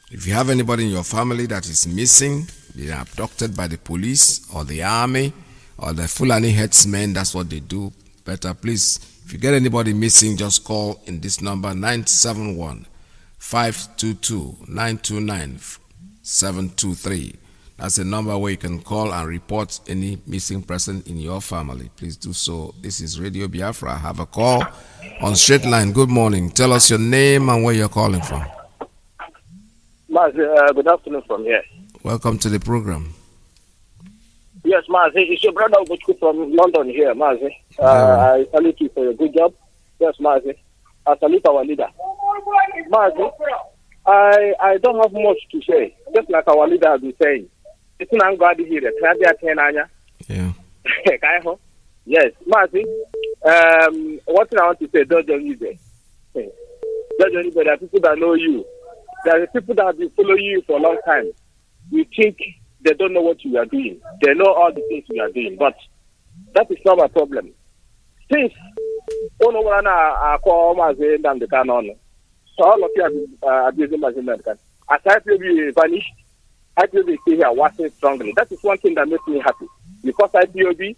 If you have anybody in your family that is missing, they are abducted by the police or the army or the Fulani headsmen, that's what they do. Better, please, if you get anybody missing, just call in this number 971-522-929-723. That's the number where you can call and report any missing person in your family. Please do so. This is Radio Biafra. I have a call on straight line. Good morning. Tell us your name and where you're calling from. Mazi, good afternoon from here. Welcome to the program. Yes, Mazi, it's your brother from London here, Mazi. I salute you for your good job. Yes, Mazi. I salute our leader. Mazi, I don't have much to say. Just like our leader has been saying. It's not God here. Yeah. Yes, Mazi. What I want to say, don't use it. Don't use it. There are people that know you. There are people that have been following you for a long time. You think they don't know what you are doing. They know all the things you are doing, but that is not my problem. Since all Mazi and the canon, so all of you are abusing Mazi and the canon. As IPOB vanished, IPOB is still here working strongly. That is one thing that makes me happy. Because IPOB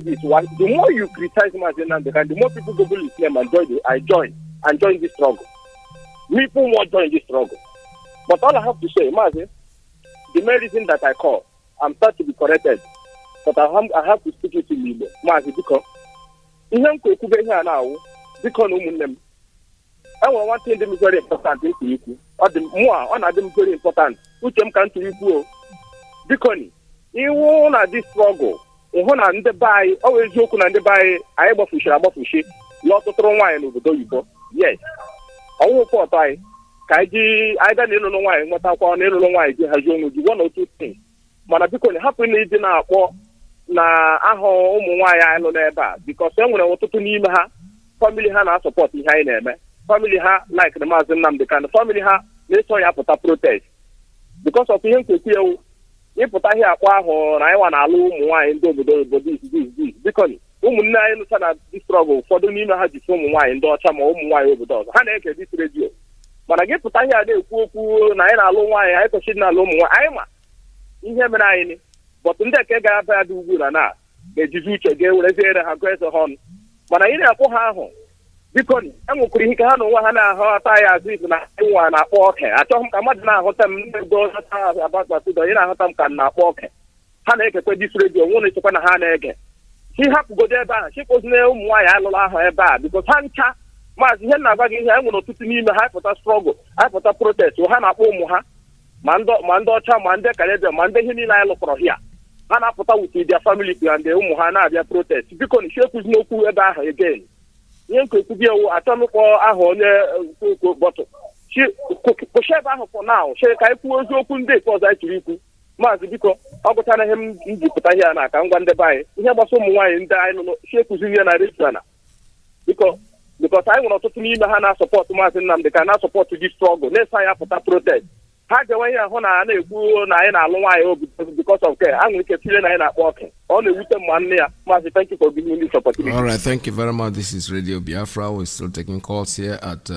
is one. The more you criticize Mazi and the canon, the more people Google his name and join this struggle. People won't join this struggle. But all I have to say, Mazi, the main reason that I call, I'm sorry to be corrected, but I have to speak it to Libo. Mazi, because now, because one thing that is very important to you, or the more one of them very important, which can to you, because you want this struggle, you want to buy, always joke on the buy, I have a fish, lot of throw wine over the yes. I will put I Kaiji, I don't know why, what I call why has you one or two things. But because it happened in our na aho ụmụnwaanyị anyị nọ n'ebe a because e nwere ọtụtụ n'ime ha family ha na-asọpọt ihe anyị na-eme family ha like the Mazi Nnamdi Kanu family ha na-eso ya pụta protest because of ihe nkwekwu ewu ịpụta ihe akwa ahụ na anyị nwa na-alụ ụmụnwaanyị ndị obodo biko ụmụnne anyị nụcha na this struggle ụfọdụ n'ime ha jisi ụmụnwaanyị ndị ọcha ma ụmụnwaanyị obodo ọzọ ha na-eke this radio mana gị pụta ihe a na-ekwu okwu na anyị na-alụ nwaanyị anyị kwesịrị na-alụ ụmụnwaanyị anyị ma ihe mere anyị but ndị eke ga-aba ya dị ugwu na ga-ejizi uche ga-ewereziere ha gụọ eze ha ọnụ mana ị na-akpọ ha ahụ biko enwekwara ihe ka ha na onwe ha na-ahụta ya azụ izu na nwa na-akpọ ọke achọghị m ka mmadụ na-ahụta m na-ego ị na-ahụta m ka m na-akpọ ọke ha na-ekekwe dis redio nwụ na-echekwa na ha na-ege chi hapụgodo ebe ahụ chịkpozina ụmụ nwaanyị alụrụ ahụ ebe a biko ha ncha maazị ihe na-agwa gị ihe enwere ọtụtụ n'ime ha pụta strọgụl apụta protest ha na-akpọ ụmụ ha ma ndị ọcha ma ndị Canadian ma ndị ihe niile anyị lụkọrọ hia ha na-apụta with their family and ụmụ ha na-abịa protest biko na chekwuzi n'okwu ebe ahụ again ihe nkekwubi ewu achọmịkpọ ahụ onye bọtụ kwụsị ebe ahụ for now chere ka anyị kwuo eziokwu ndị nke ọzọ anyị chiri ikwu maazị biko ọ gụchara ihe m jipụta ihe a na aka ngwa ndebe anyị ihe gbasa ụmụ nwaanyị ndị anyị nụnụ chekwuzi ihe na redio na biko because anyị nwere ọtụtụ n'ime ha na-asọpọtụ Mazi Nnamdi Kanu na-asọpọtụ dị strọgụl na-eso anyị apụta protest ha ga-enwe ihe ahụ na na-ekwu na anyị na-alụ nwaanyị obi because of care. I'm going to feel na anyị na-akpọ ọkụ ọ na-ewute nwanne ya Maazị. Thank you for giving me this opportunity. All right, thank you very much. This is Radio Biafra. We're still taking calls here at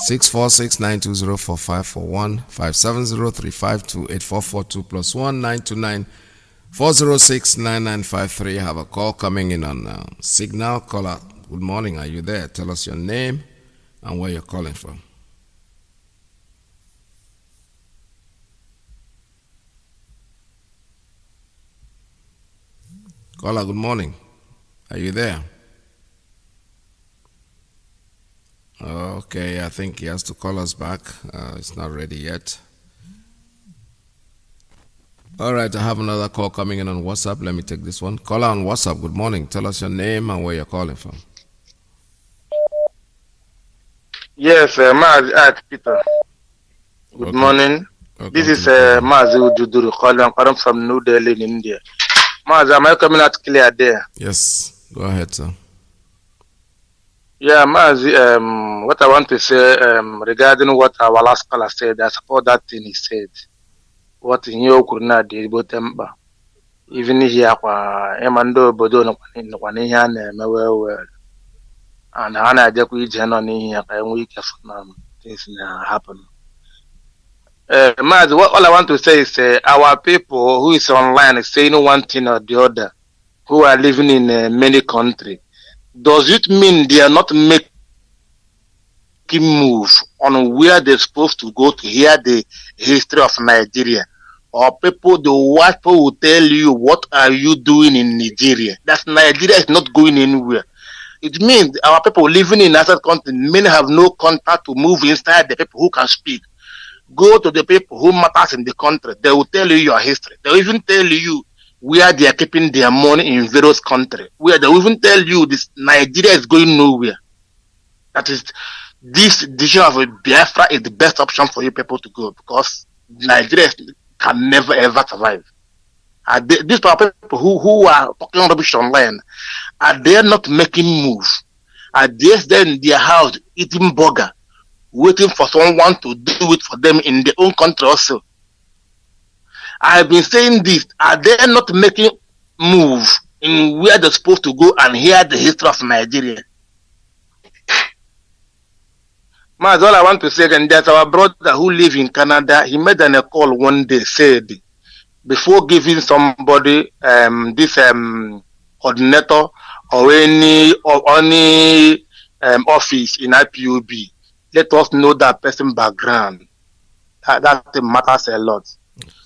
646-920-4541, 570-352-8442 plus 1-929-406-9953. Have a call coming in on Signal. Caller, good morning. Are you there? Tell us your name and where you're calling from. Caller, good morning. Are you there? Okay, I think he has to call us back. It's not ready yet. All right, I have another call coming in on WhatsApp. Let me take this one. Caller on WhatsApp, good morning. Tell us your name and where you're calling from. Yes, Mazi, Peter. Good morning. This is Mazi Ujuduru calling. I'm calling from New Delhi in India. Mazi, am I coming out clear there? Yes, go ahead, sir. Yeah, Mazi, what I want to say regarding what our last caller said, I support that thing he said. What in your Kurna did, but even here, Emando Bodo, one hand, well, and Hannah Jack, Janon here, and we can things happen. Mazi, what all I want to say is our people who is online is saying one thing or the other, who are living in many countries. Does it mean they are not making move on where they're supposed to go to hear the history of Nigeria? Or people, the white people will tell you, what are you doing in Nigeria? That Nigeria is not going anywhere. It means our people living in other countries, many have no contact to move inside the people who can speak. Go to the people who matters in the country. They will tell you your history. They will even tell you where they are keeping their money in various countries. Where they will even tell you this Nigeria is going nowhere. That is, this decision of Biafra is the best option for you people to go because Nigeria can never ever survive. These people who are talking rubbish online, are they not making move? Are they staying in their house eating burger, waiting for someone to do it for them in their own country also. I've been saying this. Are they not making move in where they're supposed to go and hear the history of Nigeria? That's all I want to say. And there's our brother who lives in Canada. He made a call one day, said, before giving somebody this coordinator or any office in IPOB, let us know that person background. That matters a lot.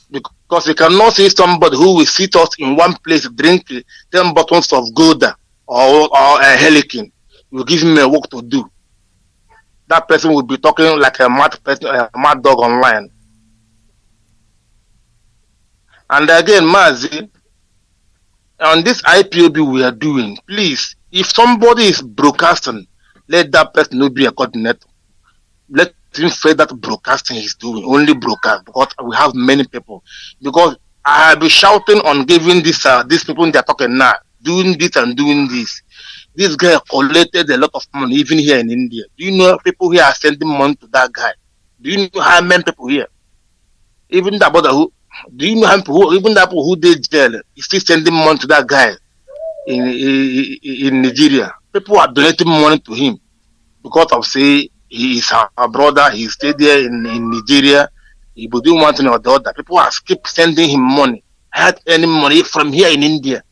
Because you cannot see somebody who will sit us in one place, drink 10 bottles of Gouda or a Helikin. You give him a work to do. That person will be talking like a mad person, a mad dog online. And again, Mazi, on this IPOB we are doing, please, if somebody is broadcasting, let that person not be a coordinator. Let him say that broadcasting is doing, only broadcast, because we have many people. Because I have been shouting on giving these people they are talking now, doing this and doing this. This guy collected a lot of money, even here in India. Do you know people here are sending money to that guy? Do you know how many people here? Even that brother who, do you know how many people, even that people who did jail, is still sending money to that guy in Nigeria? People are donating money to him because of, say, he is our brother, he stayed there in Nigeria, he will do one thing or the other. People are keep sending him money. I had any money from here in India.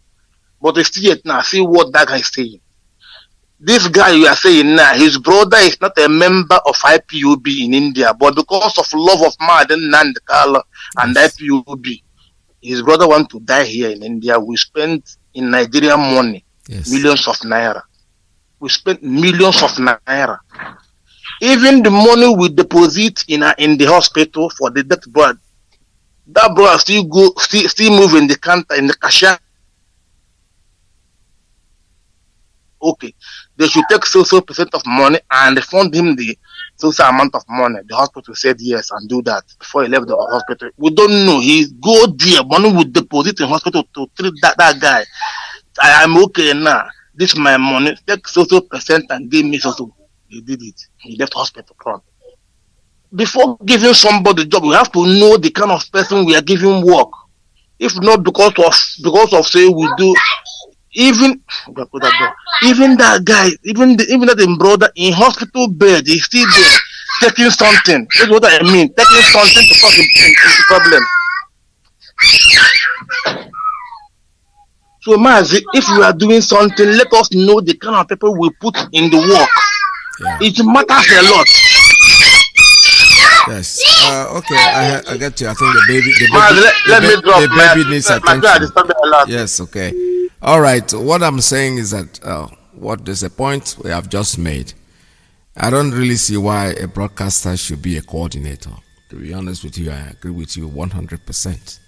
But still now, see what that guy is saying. This guy you are saying now, his brother is not a member of IPOB in India, but because of love of Madden Nandekala and IPOB, his brother want to die here in India. We spent in Nigeria money, millions of naira. We spent millions of naira. Even the money we deposit in the hospital for the death brother, that brother still move in the counter, in the cashier. Okay, they should take so percent of money and refund him the so amount of money. The hospital said yes and do that before he left the hospital. We don't know. He go there, money will deposit in hospital to treat that guy. I am okay now. This is my money. Take so percent and give me so. He did it. He left hospital. Before giving somebody job, we have to know the kind of person we are giving work. If not because of say we do. Even that guy, even that brother in hospital bed, he's still there taking something. That's what I mean. Taking something to solve the problem. So Mazi, if you are doing something, let us know the kind of people we put in the work. Yeah. It matters a lot. Yes. Okay. I get you. I think the baby needs attention. Yes. Okay. All right. What I'm saying is that what is a point we have just made. I don't really see why a broadcaster should be a coordinator. To be honest with you, I agree with you 100%.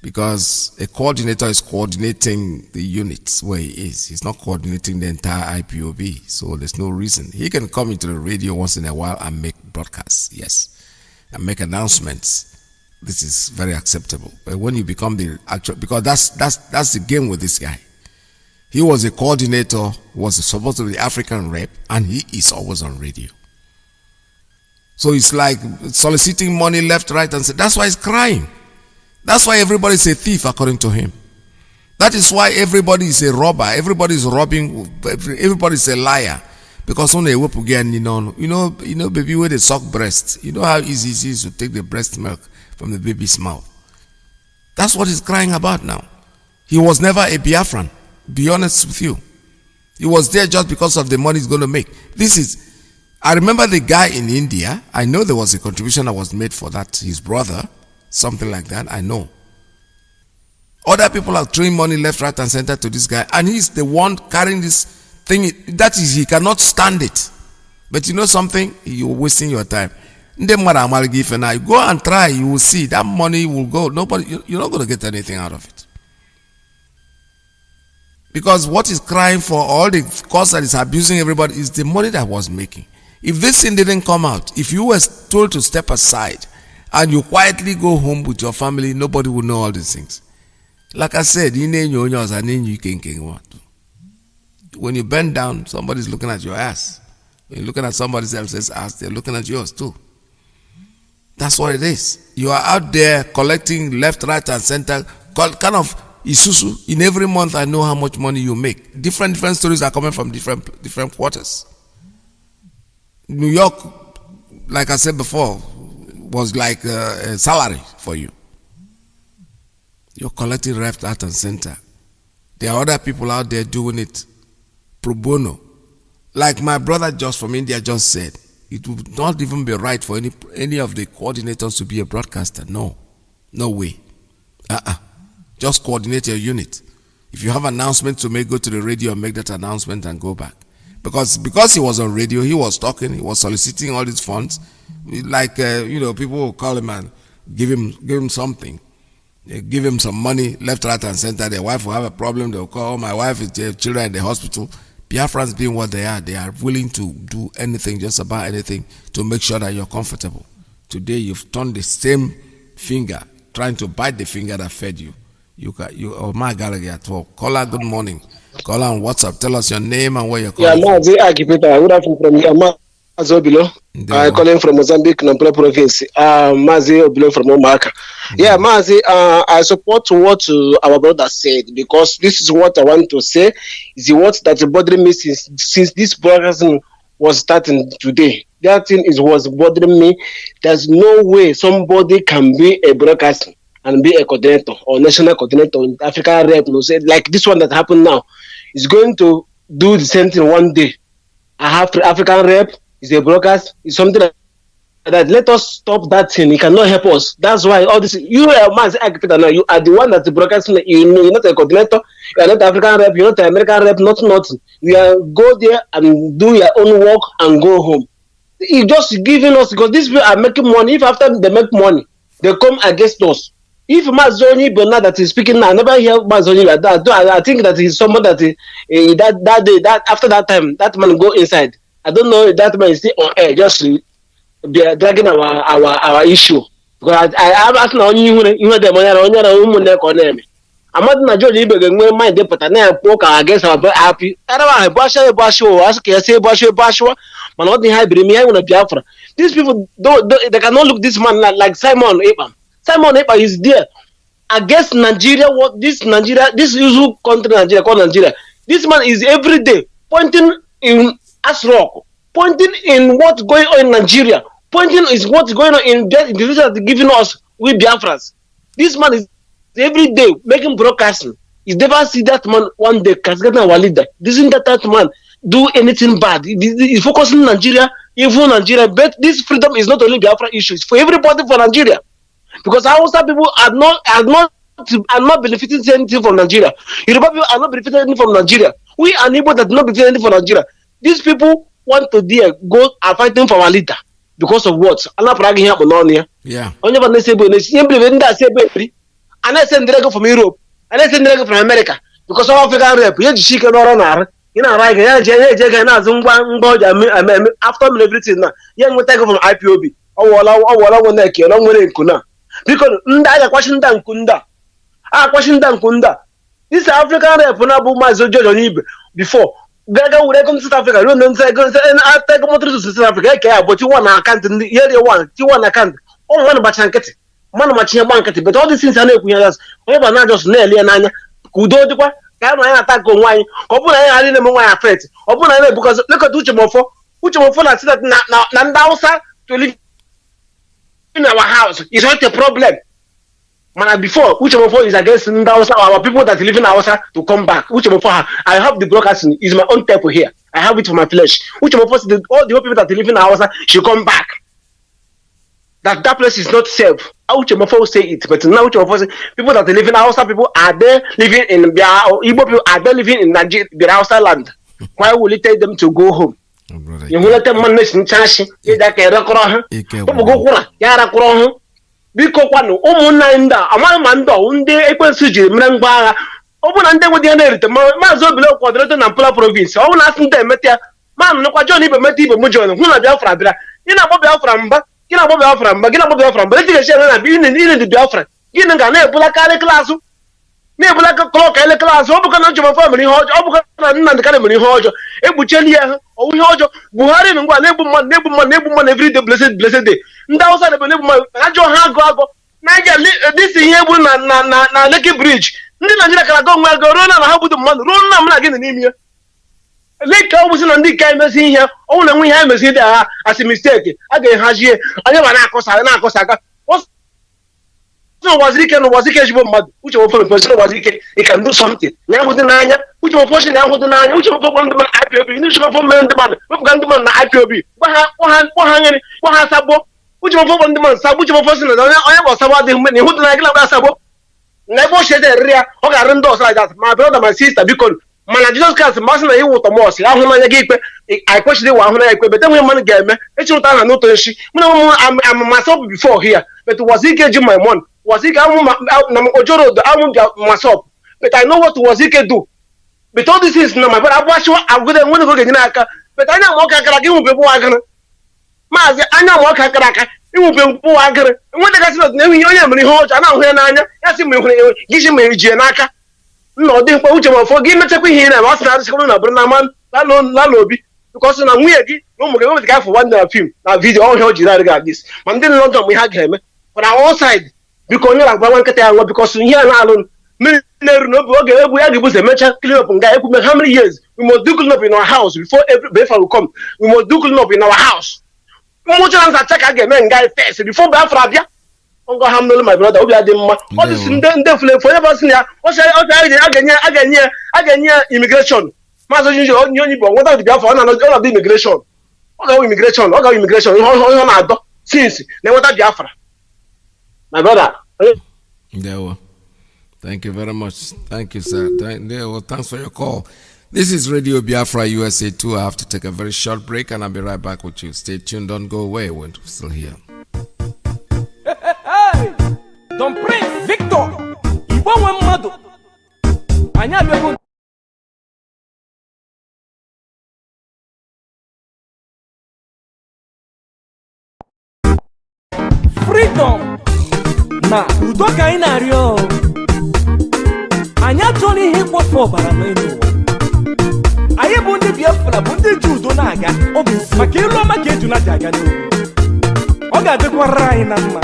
Because a coordinator is coordinating the units where he is. He's not coordinating the entire IPOB. So there's no reason. He can come into the radio once in a while and make broadcasts, yes, and make announcements. This is very acceptable. But when you become the actual, because that's the game with this guy. He was a coordinator, was supposed to be the African rep, and he is always on radio. So it's like soliciting money left, right, and center. That's why he's crying. That's why everybody is a thief, according to him. That is why everybody is a robber. Everybody is robbing. Everybody is a liar. Because when they whip again, you know, baby, where they suck breast. You know how easy it is to take the breast milk from the baby's mouth. That's what he's crying about now. He was never a Biafran. Be honest with you. He was there just because of the money he's going to make. I remember the guy in India. I know there was a contribution that was made for that, his brother. Something like that, I know. Other people are throwing money left, right, and center to this guy, and he's the one carrying this thing. That is, he cannot stand it. But you know something? You're wasting your time. Go and try, you will see that money will go. You're not going to get anything out of it. Because what is crying for, all the cost that is abusing everybody, is the money that was making. If this thing didn't come out, if you were told to step aside, and you quietly go home with your family, nobody will know all these things. Like I said, when you bend down, somebody's looking at your ass. You're looking at somebody else's ass, they're looking at yours too. That's what it is. You are out there collecting left, right, and center, kind of isusu. In every month, I know how much money you make. Different stories are coming from different quarters. New York, like I said before, was like a salary for you. You're collecting left, right, and center. There are other people out there doing it pro bono. Like my brother just from India just said, it would not even be right for any of the coordinators to be a broadcaster. No way. Just coordinate your unit. If you have announcements to make, go to the radio and make that announcement and go back. Because he was on radio, he was talking, he was soliciting all these funds. Like people will call him and give him something. They give him some money left, right, and center. Their wife will have a problem. They'll call, my wife is children in the hospital. Biafrans being what they are willing to do anything, just about anything, to make sure that you're comfortable. Today, you've turned the same finger, trying to bite the finger that fed you. My gallery at work. Caller, good morning. Caller on WhatsApp. Tell us your name and where you're calling from. Mazi, good afternoon from here. Mazi Obilo. I'm calling from Mozambique, Nampula province. Mazi Obilo from Omaka. Yeah, Mazi, I support what our brother said, because this is what I want to say. Is what that bothering me since this broadcasting was starting today. That thing was bothering me. There's no way somebody can be a broadcaster and be a coordinator or national coordinator in African rep. Like this one that happened now is going to do the same thing one day. I have to African rep. Is a broadcast, is something that let us stop that thing. It cannot help us. That's why all this, you are now, you are the one that's broadcasting. You're not a coordinator, you are not African rep, you're not an American rep, nothing. You are go there and do your own work and go home. It's just giving us, because these people are making money. If after they make money, they come against us. If Mazoni Bernard that is speaking now, I never hear Mazoni like that. I think that he's someone that that day, that after that time, that man go inside. I don't know if that man is still on air, just dragging our issue. Because I'm asking on you the money on your name. I'm not na George Ibe when my deputy na poke against our happy. I don't basho ask you say basho man what the high bring me on Biafra. These people they cannot look this man like Simon Ekpa. Simon Ekpa is there against Nigeria. What this usual country Nigeria called Nigeria. This man is every day pointing in Asrock, pointing in what's going on in Nigeria, pointing is what's going on in the decision that giving us with Biafras. This man is every day making broadcasting. You never see that man one day casting our leader. Doesn't that man do anything bad? He's focusing on Nigeria, even Nigeria. But this freedom is not only Biafra issue; it's for everybody for Nigeria. Because Hausa people are not benefiting anything from Nigeria. Yoruba people are not benefiting anything from Nigeria. We are Igbo that not benefiting anything from Nigeria. These people want to go are fighting for our leader because of what? Allah bragging here on here. Yeah. Only when they say and I send direct from Europe, and I send direct from America because of African rep. You just shake around. You know, like after everything now, young will take from IPOB. Because question Kunda. This African rep before. Gaga would come to South Africa. You don't say, I take a motor to South Africa, but you want account in the area one, you want account. Oh, one about Chanketi, one about Chiabankati, but all these things are not whenever not just nearly and Nanya, Kudo, come and attack on wine, open I didn't know why I fed. Open I because look at Uchimofo, I said that Nandausa to live in our house is not a problem. Man, before Uchimofo is against our people that live in our house to come back. Uchimofo, I have the broadcasting is my own temple here. I have it for my flesh. Uchimofo, all the people that live in our house should come back. That place is not safe. Uchimofo will say it, but now Uchimofo say people that live in our house, people are there living in Igbo people are there living in Nigeria, the outside land. Why will it take them to go home? You will let them manage in Chashi. Biko kwanu ụmụnna nda amama ndo ndị ekwensu jiri mere mgbagha ọbụna ndị nwedi ya na-erite Mazi Obilo kwadoro na Nampula province ọ na asị ndị emete ya ma nnukwa John Ibe mete Ibe mu John hụ na Biafra bịara gị na-agbọ Biafra mba gị na-agbọ Biafra mba eti ga-eche na bi ile ndị Biafra gịnị ga na-ebula karị klaasụ na-ebula aka klọk ele klaasị ọ bụkwa na nchọmafọ mere ihe ọjọọ, ọ bụkwa na Nnamdị Kanu mere ihe ọjọọ, egbucheli ya ha ọwụ ihe ọjọọ. Buhari na ngwa na-egbu mmadụ everyday blessed day. Ndị Hausa na-ebe na-egbu mmadụ ajọ ha agụ Naija dịsi ihe egbu na Lekki Bridge. Ndị Naijiria kara aga onwe aga ruo na ha gbudu mmadụ ruo na m na gị na n'ime ya. Leke ọ bụzi na ndị nke emezi ihe ọnwụ na enwe ihe emezi dị agha asị misteki a ga-ehazie anyị ma na-akọsa aka Wazirike na Wazirike ezigbo mmadụ uche mofo mepesịrị Wazirike ị can do something na ahụdị n'anya uche mofo shi na ahụdị n'anya uche mofo gwara ndị mmadụ IPOB ndị uche mofo mere ndị mmadụ wepụga ndị mmadụ na IPOB gwa ha nyere gwa ha asagbo uche mofo gwara ndị mmadụ sagbo uche mofo si na onye bụ ọsagbo adịghị mgbe na ịhụdị n'anya gị na asagbo na ebe ochie eriri ya ọ ga-arụ ndị ọsọ like ma brother my sister biko mana Jizọs Kraịst masị na iwu ụtọ mọs ahụ n'anya gị ikpe anyị kwesịrị ịwa ahụ n'anya ikpe bete nwere mmadụ ga-eme echirụta aha n'ụtọ nshi mụ na m myself before here but Wazirike ji my money Wazirike na Ojoro Odo myself but I know what Wazirike do but all these things na my brother abụachiwa agụde nwere oge nyere aka but anya ma ọka akara aka ịnwube bụ agịrị maazị anya ma ọka akara aka ịnwube bụ agịrị enwedegasị na na-enwe ihe onye mere ihe ọjọọ na ahụ ya n'anya ya sị ma ịhụrụ gị ji ma iji ya n'aka nna ọ dị mkpa uche ma ọfọ gị mechakwa ihe na ọ sị na adịchakwa na bụrụ na ama lala obi bikọsị na nwunye gị na ụmụ gị nwetị ka afọ nwanne na fim na vidiyo ọhịa o jiri adịghị adịs ma ndị nọ London mgbe ha ga-eme mana all side biko onye na-agba nwa nkịta ya nwa bikọsị ihe a na-alụ mmiri na-eru n'obi oge egwu ya ga-ebuze emecha clean up nga ekwume how many years we must do clean up in our house before Biafra will come. We must do clean up in our house. Mmụcha nzacha ka a ga-eme nga first before Biafra abịa. Ngo ha mnolu my brother obi adị mma ọ dị ndị flefu onye bọsị ya a ga-enye immigration maazị onye Igbo nweta dị Biafra ọ na-adị immigration ọ ga-awụ immigration ihe ọ na-adọ since na enweta Biafra my brother. Thank you very much. Thank you, sir. Thanks for your call. This is Radio Biafra USA 2. I have to take a very short break and I'll be right back with you. Stay tuned, don't go away. We're still here. Don Prince Victor Igbo nwe mmadụ anyị abịago freedom na udo ka anyị na-arịọ anyị achọrọ ihe ịkpọfe ọbara n'elu ụwa anyị bụ ndị Biafra bụ ndị ji udo na-aga maka ịlụ ọma ka eju na ji aga n'ugwu ọ ga-adịkwara anyị na mma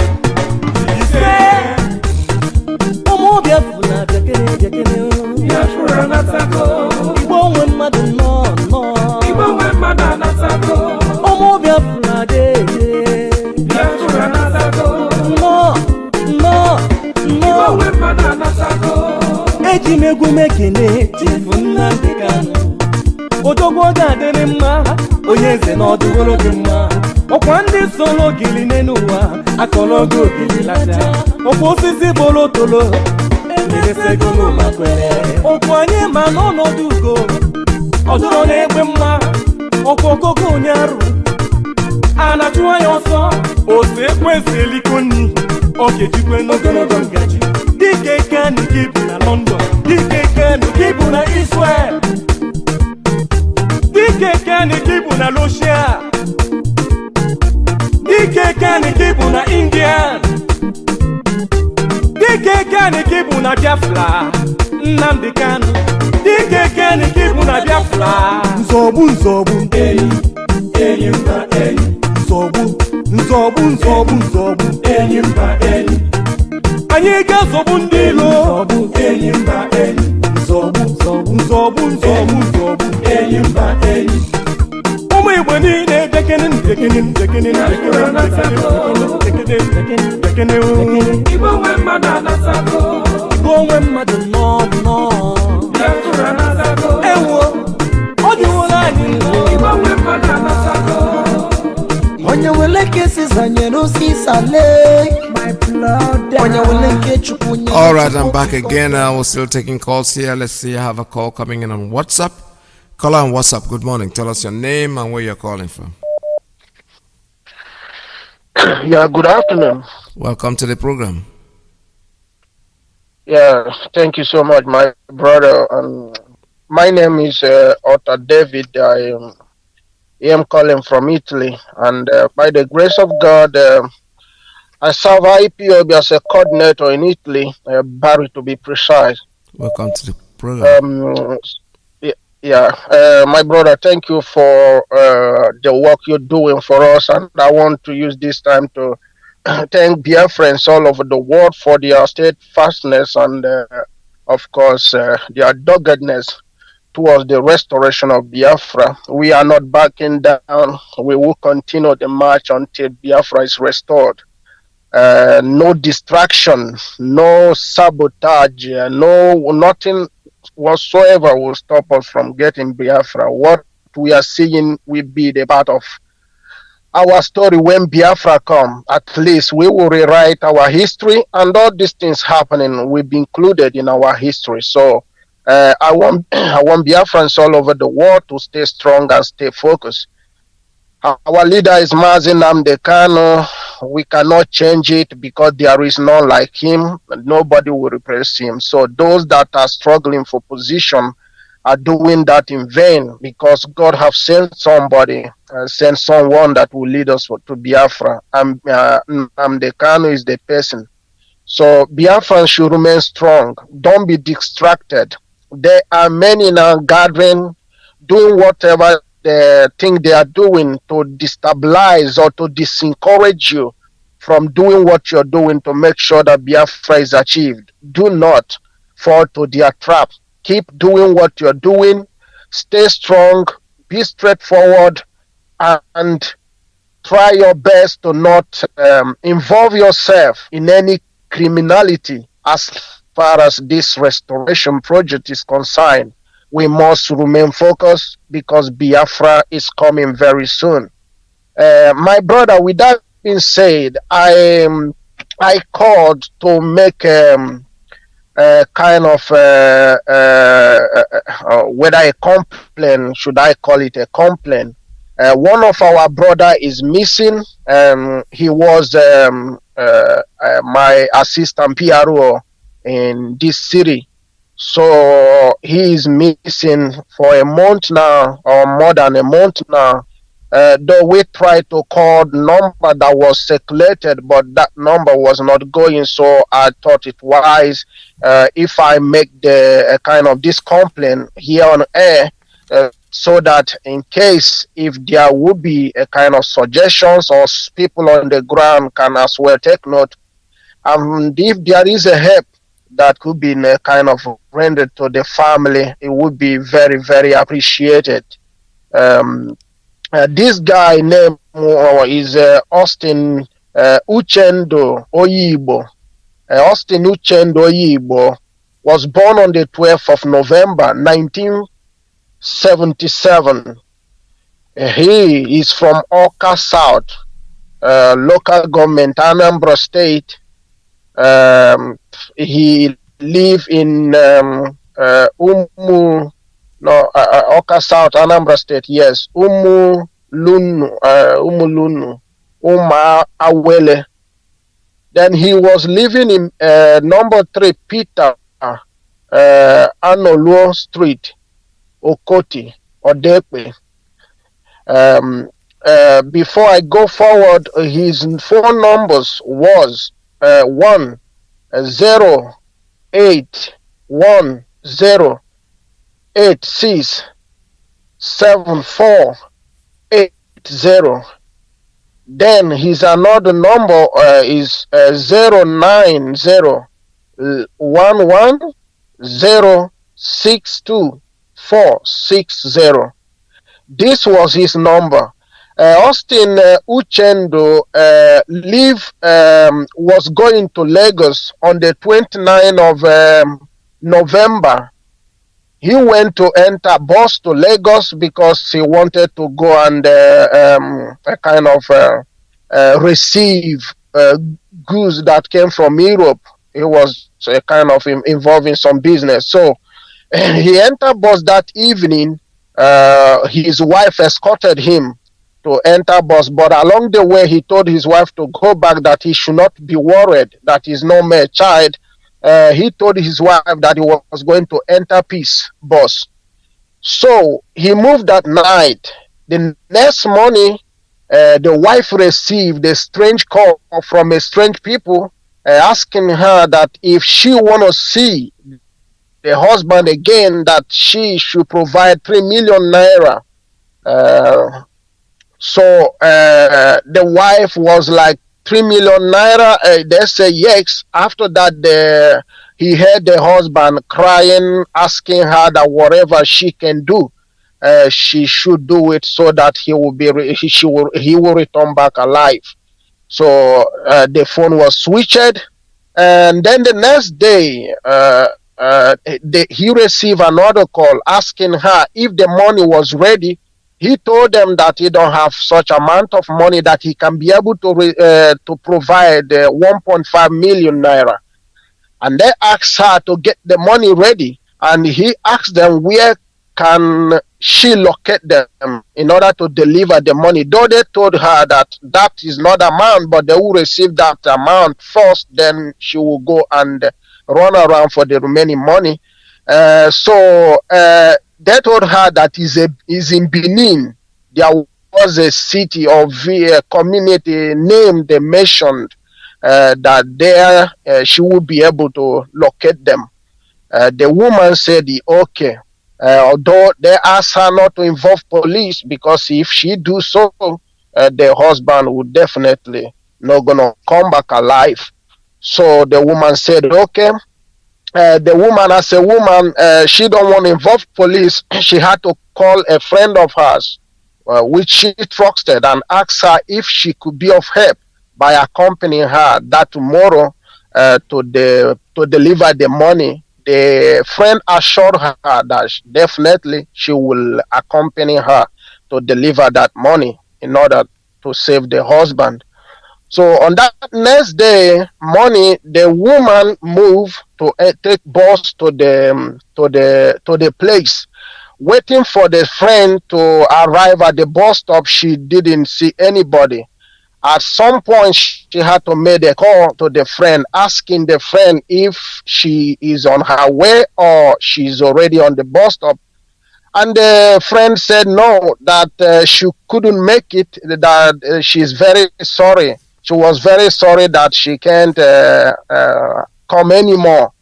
ụmụ Biafra bịakene Biafra natago Igbo nwe mmadụ Igbo nwe mmadụ anatago ụmụ Biafra dede Biafra natago Igbo nwe mmadụ anatago eji m egwu mekene Chifu Nnamdị Kanu odogwu ga-adịrị mma onye eze na ọdụgoro gị mma ọkwa ndị solo gili n'ụwa akọrọ gị ogili lacha ọkwa osisi bolo tolo eresegolo makwere ọkwa anyị ma n'ọnọdụ ugo ọdụrụ na-egbe mma ọkwa ogogo onye arụ a na-achụ anya ọsọ ose ekwesị eliko nni ọ ga-ejikwe n'ogologo ngaji dike Kanu gị bụ na London dike Kanu gị bụ na Israel dike Kanu gị bụ na Russia dike Kanu gị bụ na India dike Kanu gị bụ na Biafra Nnamdị Kanu dike Kanu gị bụ na Biafra nzọgbu enyi mba enyi nzọgbu enyi mba enyi anyị ga-azọgbu ndị ilo enyi mba enyi nzọgbu enyi mba enyi ụmụ Igbo niile dekene Igbo nwe mmadụ anatago Igbo nwe mmadụ ewo ọ dịwola anyị Igbo nwe mmadụ anatago onye wele kesi zanyere osisa le my blood onye wele nke chukwu nye. All right, I'm back again. We're still taking calls here. Let's see. I have a call coming in on WhatsApp. Caller on WhatsApp. Good morning. Tell us your name and where you're calling from. Yeah, good afternoon. Welcome to the program. Yeah, thank you so much, my brother. My name is Otto David. I am calling from Italy, and by the grace of God, I serve Ipob as a coordinator in Italy, Bari to be precise. Welcome to the program. My brother, thank you for the work you're doing for us, and I want to use this time to thank Biafrans all over the world for their steadfastness and, of course, their doggedness towards the restoration of Biafra. We are not backing down. We will continue the march until Biafra is restored. No distraction, no sabotage, nothing whatsoever will stop us from getting Biafra. What we are seeing will be the part of our story when Biafra come. At least we will rewrite our history, and all these things happening will be included in our history. So I want Biafrans all over the world to stay strong and stay focused. Our leader is Mazi Kanu. We cannot change it because there is none like him. Nobody will replace him. So those that are struggling for position are doing that in vain, because God have sent somebody, sent someone that will lead us to Biafra. And Kanu is the person. So Biafrans should remain strong. Don't be distracted. There are many now gathering, doing whatever they think they are doing to destabilize or to disencourage you from doing what you're doing to make sure that Biafra is achieved. Do not fall to their trap. Keep doing what you're doing. Stay strong. Be straightforward, and try your best to not involve yourself in any criminality as far as this restoration project is concerned. We must remain focused because Biafra is coming very soon. My brother, with that being said, I called to make kind of whether a complaint, should I call it a complaint? One of our brother is missing. He was my assistant PRO in this city. So he is missing for a month now, or more than a month now. Though we tried to call the number that was circulated, but that number was not going. So I thought it wise if I make the kind of this complaint here on air, so that in case if there would be a kind of suggestions, or people on the ground can as well take note, and if there is a help that could be in a kind of rendered to the family, it would be very, very appreciated. This guy name is Austin Uchendo Oyibo. Austin Uchendo Oyibo was born on the 12th of November 1977. He is from Oka South, local government, Anambra State. He live in Oka South, Anambra State. Yes, Umulunu, Uma Awele. Then he was living in number 3 Peter Anoluo Street, Okoti, Odepe. Before I go forward, his phone numbers was 1-081-86-7480. Then his another number is 09011062460. This was his number. Austin Uchendo was going to Lagos on the 29th of November. He went to enter bus to Lagos because he wanted to go and kind of receive goods that came from Europe. He was kind of involved in some business. So he entered bus that evening. His wife escorted him to enter bus, but along the way he told his wife to go back, that he should not be worried, that he's no mere child. He told his wife that he was going to enter peace bus. So he moved that night. The next morning, the wife received a strange call from a strange people asking her that if she want to see the husband again that she should provide 3 million naira. So the wife was like 3 million naira. They say yes. After that, he heard the husband crying, asking her that whatever she can do, she should do it so that he will return back alive. So the phone was switched, and then the next day, he received another call asking her if the money was ready. He told them that he don't have such amount of money that he can be able to provide 1.5 million naira. And they asked her to get the money ready, and he asked them where can she locate them in order to deliver the money. Though they told her that that is not amount, but they will receive that amount first, then she will go and run around for the remaining money. So they told her that is in Benin. There was a city or a community name they mentioned that there she would be able to locate them. The woman said, okay. Although they asked her not to involve police, because if she do so, the husband would definitely not gonna come back alive. So the woman said, okay. The woman, as a woman, she don't want to involve police. She had to call a friend of hers, which she trusted, and asked her if she could be of help by accompanying her that tomorrow to deliver the money. The friend assured her that definitely she will accompany her to deliver that money in order to save the husband. So on that next day morning, the woman moved to take bus to the place. Waiting for the friend to arrive at the bus stop, she didn't see anybody. At some point, she had to make a call to the friend, asking the friend if she is on her way or she's already on the bus stop. And the friend said no, that she couldn't make it, that she's very sorry. She was very sorry that she can't come anymore.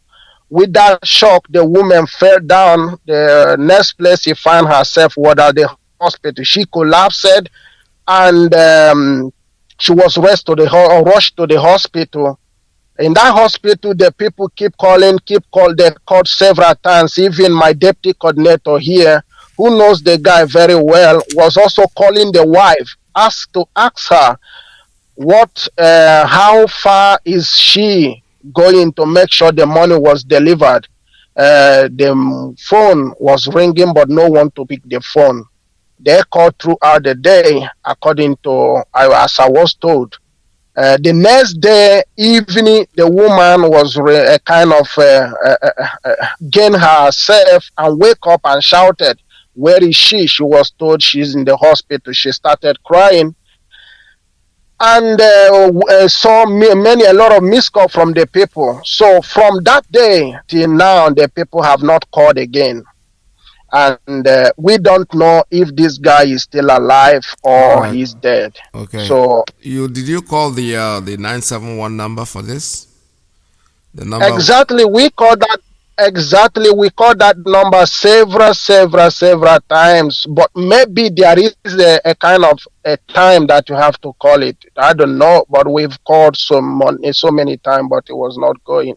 With that shock, the woman fell down. The next place she found herself was at the hospital. She collapsed, and she was rushed to the hospital. In that hospital, the people keep calling. They called several times. Even my deputy coordinator here, who knows the guy very well, was also calling the wife, ask her how far is she going to make sure the money was delivered. The phone was ringing, but no one to pick the phone. They called throughout the day, according to as I was told. The next day evening, the woman was gain herself and wake up and shouted, "Where is she?" She was told she's in the hospital. She started crying, and saw a lot of missed call from the people. So from that day till now, the people have not called again. And we don't know if this guy is still alive or he's dead. Okay. So did you call the 971 number for this? The number exactly, we called that number several times. But maybe there is a kind of a time that you have to call it. I don't know, but we've called so many times, but it was not going.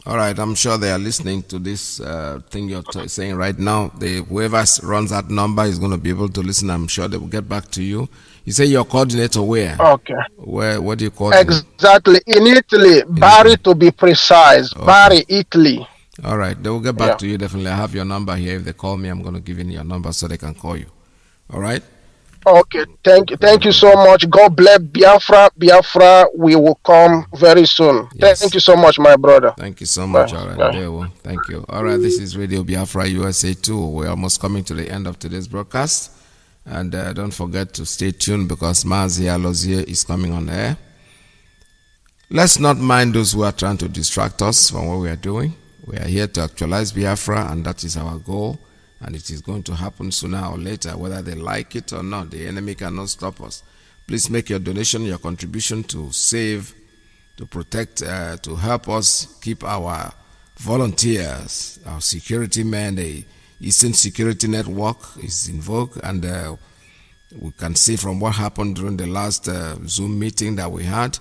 All right, I'm sure they are listening to this thing you're saying right now. Whoever runs that number is going to be able to listen. I'm sure they will get back to you. You say your coordinator where? Okay. What do you coordinate? Exactly. In Italy, Bari to be precise. Okay. Bari, Italy. All right, they will get back to you definitely. I have your number here. If they call me, I'm going to give in your number so they can call you. All right? Okay, thank you so much. God bless Biafra. We will come very soon. Yes. Thank you so much, my brother. Thank you so much. Bye. All right, thank you. All right, this is Radio Biafra USA 2. We're almost coming to the end of today's broadcast, and don't forget to stay tuned because Mazi Alozie is coming on air. Let's not mind those who are trying to distract us from what we are doing. We are here to actualize Biafra, and that is our goal. And it is going to happen sooner or later, whether they like it or not. The enemy cannot stop us. Please make your donation, your contribution to save, to protect, to help us keep our volunteers, our security men, the Eastern Security Network is in vogue, and we can see from what happened during the last Zoom meeting that we had,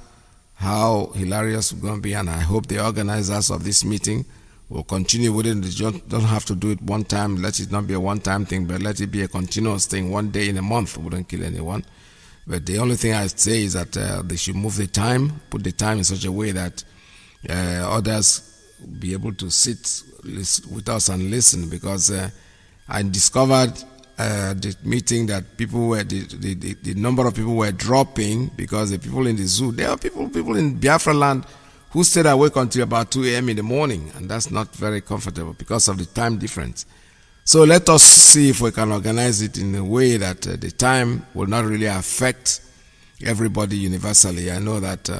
how hilarious it's going to be, and I hope the organizers of this meeting will continue with it. They don't have to do it one time. Let it not be a one-time thing, but let it be a continuous thing. One day in a month wouldn't kill anyone. But the only thing I say is that they should move the time, put the time in such a way that others be able to sit with us and listen, because I discovered the meeting that people were the number of people were dropping because the people in the zoo, there are people in Biafra land who stayed awake until about 2 a.m. in the morning, and that's not very comfortable because of the time difference. So let us see if we can organize it in a way that the time will not really affect everybody universally. I know that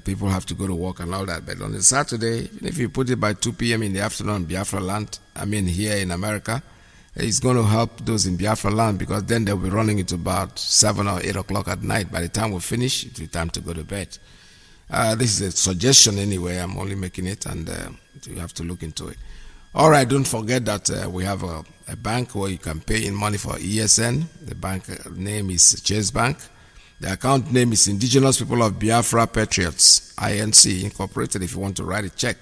people have to go to work and all that, but on a Saturday, even if you put it by 2 p.m. in the afternoon in Biafra land, I mean here in America, it's going to help those in Biafra land, because then they'll be running it about 7 or 8 o'clock at night. By the time we finish, it'll be time to go to bed. This is a suggestion anyway. I'm only making it, and you have to look into it. All right, don't forget that we have a bank where you can pay in money for ESN. The bank name is Chase Bank. The account name is Indigenous People of Biafra Patriots, INC Incorporated, if you want to write a check.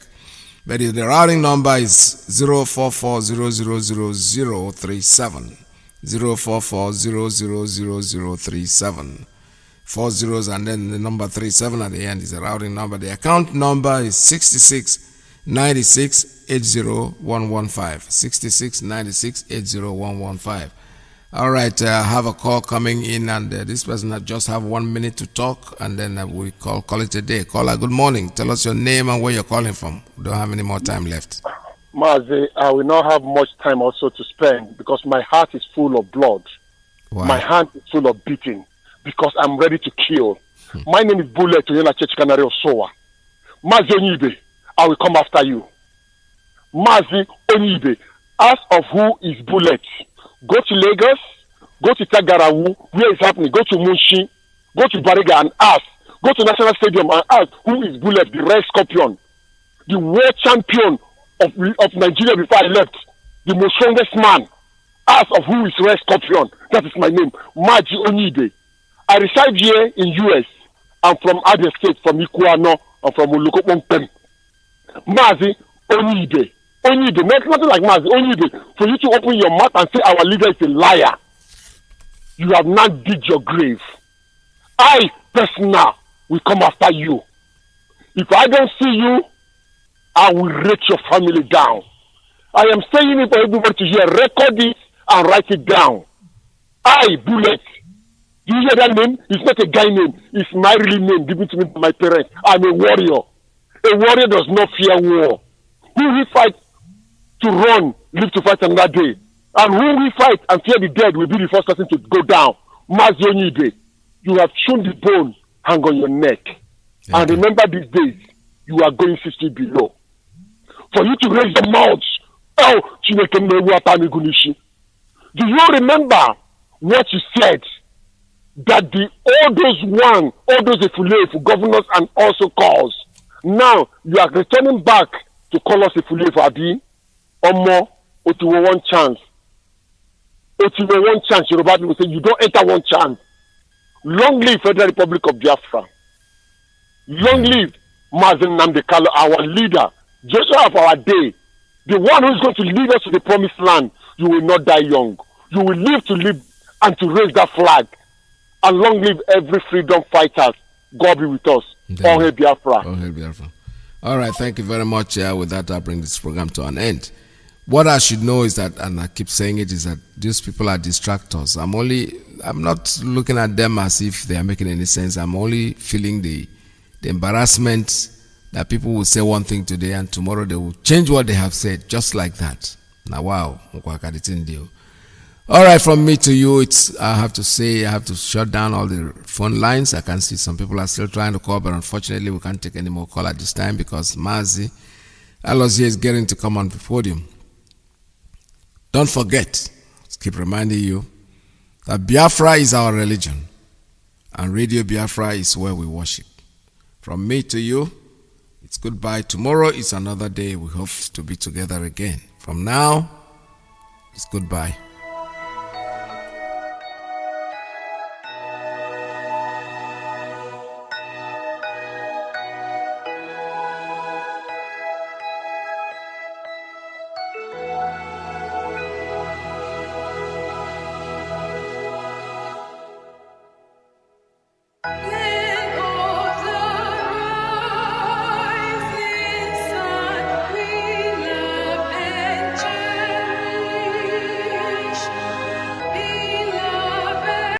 But the routing number is 044000037. 044000037. 4 zeros and then the number 37 at the end is the routing number. The account number is 6696801115. 6696801115. All right, I have a call coming in, and this person just have 1 minute to talk, and then we call it a day. Caller, good morning. Tell us your name and where you're calling from. We don't have any more time left. Mazi, I will not have much time also to spend because my heart is full of blood. Wow. My hand is full of beating because I'm ready to kill. My name is Bullet Oyena Church Canary of Soa. Mazi Onyibe, I will come after you. Mazi Onyibe, ask of who is Bullet. Go to Lagos, go to Tagarawu, where is happening, go to Munshi, go to Bariga and ask. Go to National Stadium and ask who is Bullet, the Red Scorpion, the world champion of Nigeria before I left, the most strongest man. Ask of who is Red Scorpion. That is my name, Mazi Onyibe. I reside here in US. I'm from Abia State, from Ikuano, I'm from Ulukopongpen. Mazi Onyibe. Onyibe, nothing like Mazi Onyibe. For you to open your mouth and say our leader is a liar, you have not dig your grave. I, personal, will come after you. If I don't see you, I will rake your family down. I am saying it for everybody to hear. Record it and write it down. I, Bullet. Do you hear that name? It's not a guy name. It's my real name given to me by my parents. I'm a warrior. A warrior does not fear war. Who will fight to run, live to fight another day. And who will fight and fear the dead will be the first person to go down. Mazi Onyibe, you have chewn the bone, hang on your neck. And remember these days, you are going 60 below. For you to raise your mouth, oh, do you remember what you said? That all those Efulefu governors and also calls, now you are returning back to call us Efulefu Abi, or more, or to one chance. Or to one chance, Yoruba people say you don't enter one chance. Long live Federal Republic of Biafra. Long live Mazi Nnamdi Kanu, our leader, Joshua of our day, the one who is going to lead us to the promised land. You will not die young. You will live and to raise that flag. And long live every freedom fighter. God be with us. All hail Biafra. All hail Biafra. All right, thank you very much. With that, I'll bring this program to an end. What I should know is that, and I keep saying it, is that these people are distractors. I'm not looking at them as if they are making any sense. I'm only feeling the embarrassment that people will say one thing today and tomorrow they will change what they have said, just like that. Now, wow. All right, from me to you, I have to shut down all the phone lines. I can see some people are still trying to call, but unfortunately we can't take any more call at this time because Mazi Alozie is getting to come on the podium. Don't forget, keep reminding you that Biafra is our religion and Radio Biafra is where we worship. From me to you, It's goodbye. Tomorrow is another day. We hope to be together again. From now, it's goodbye. Yeah.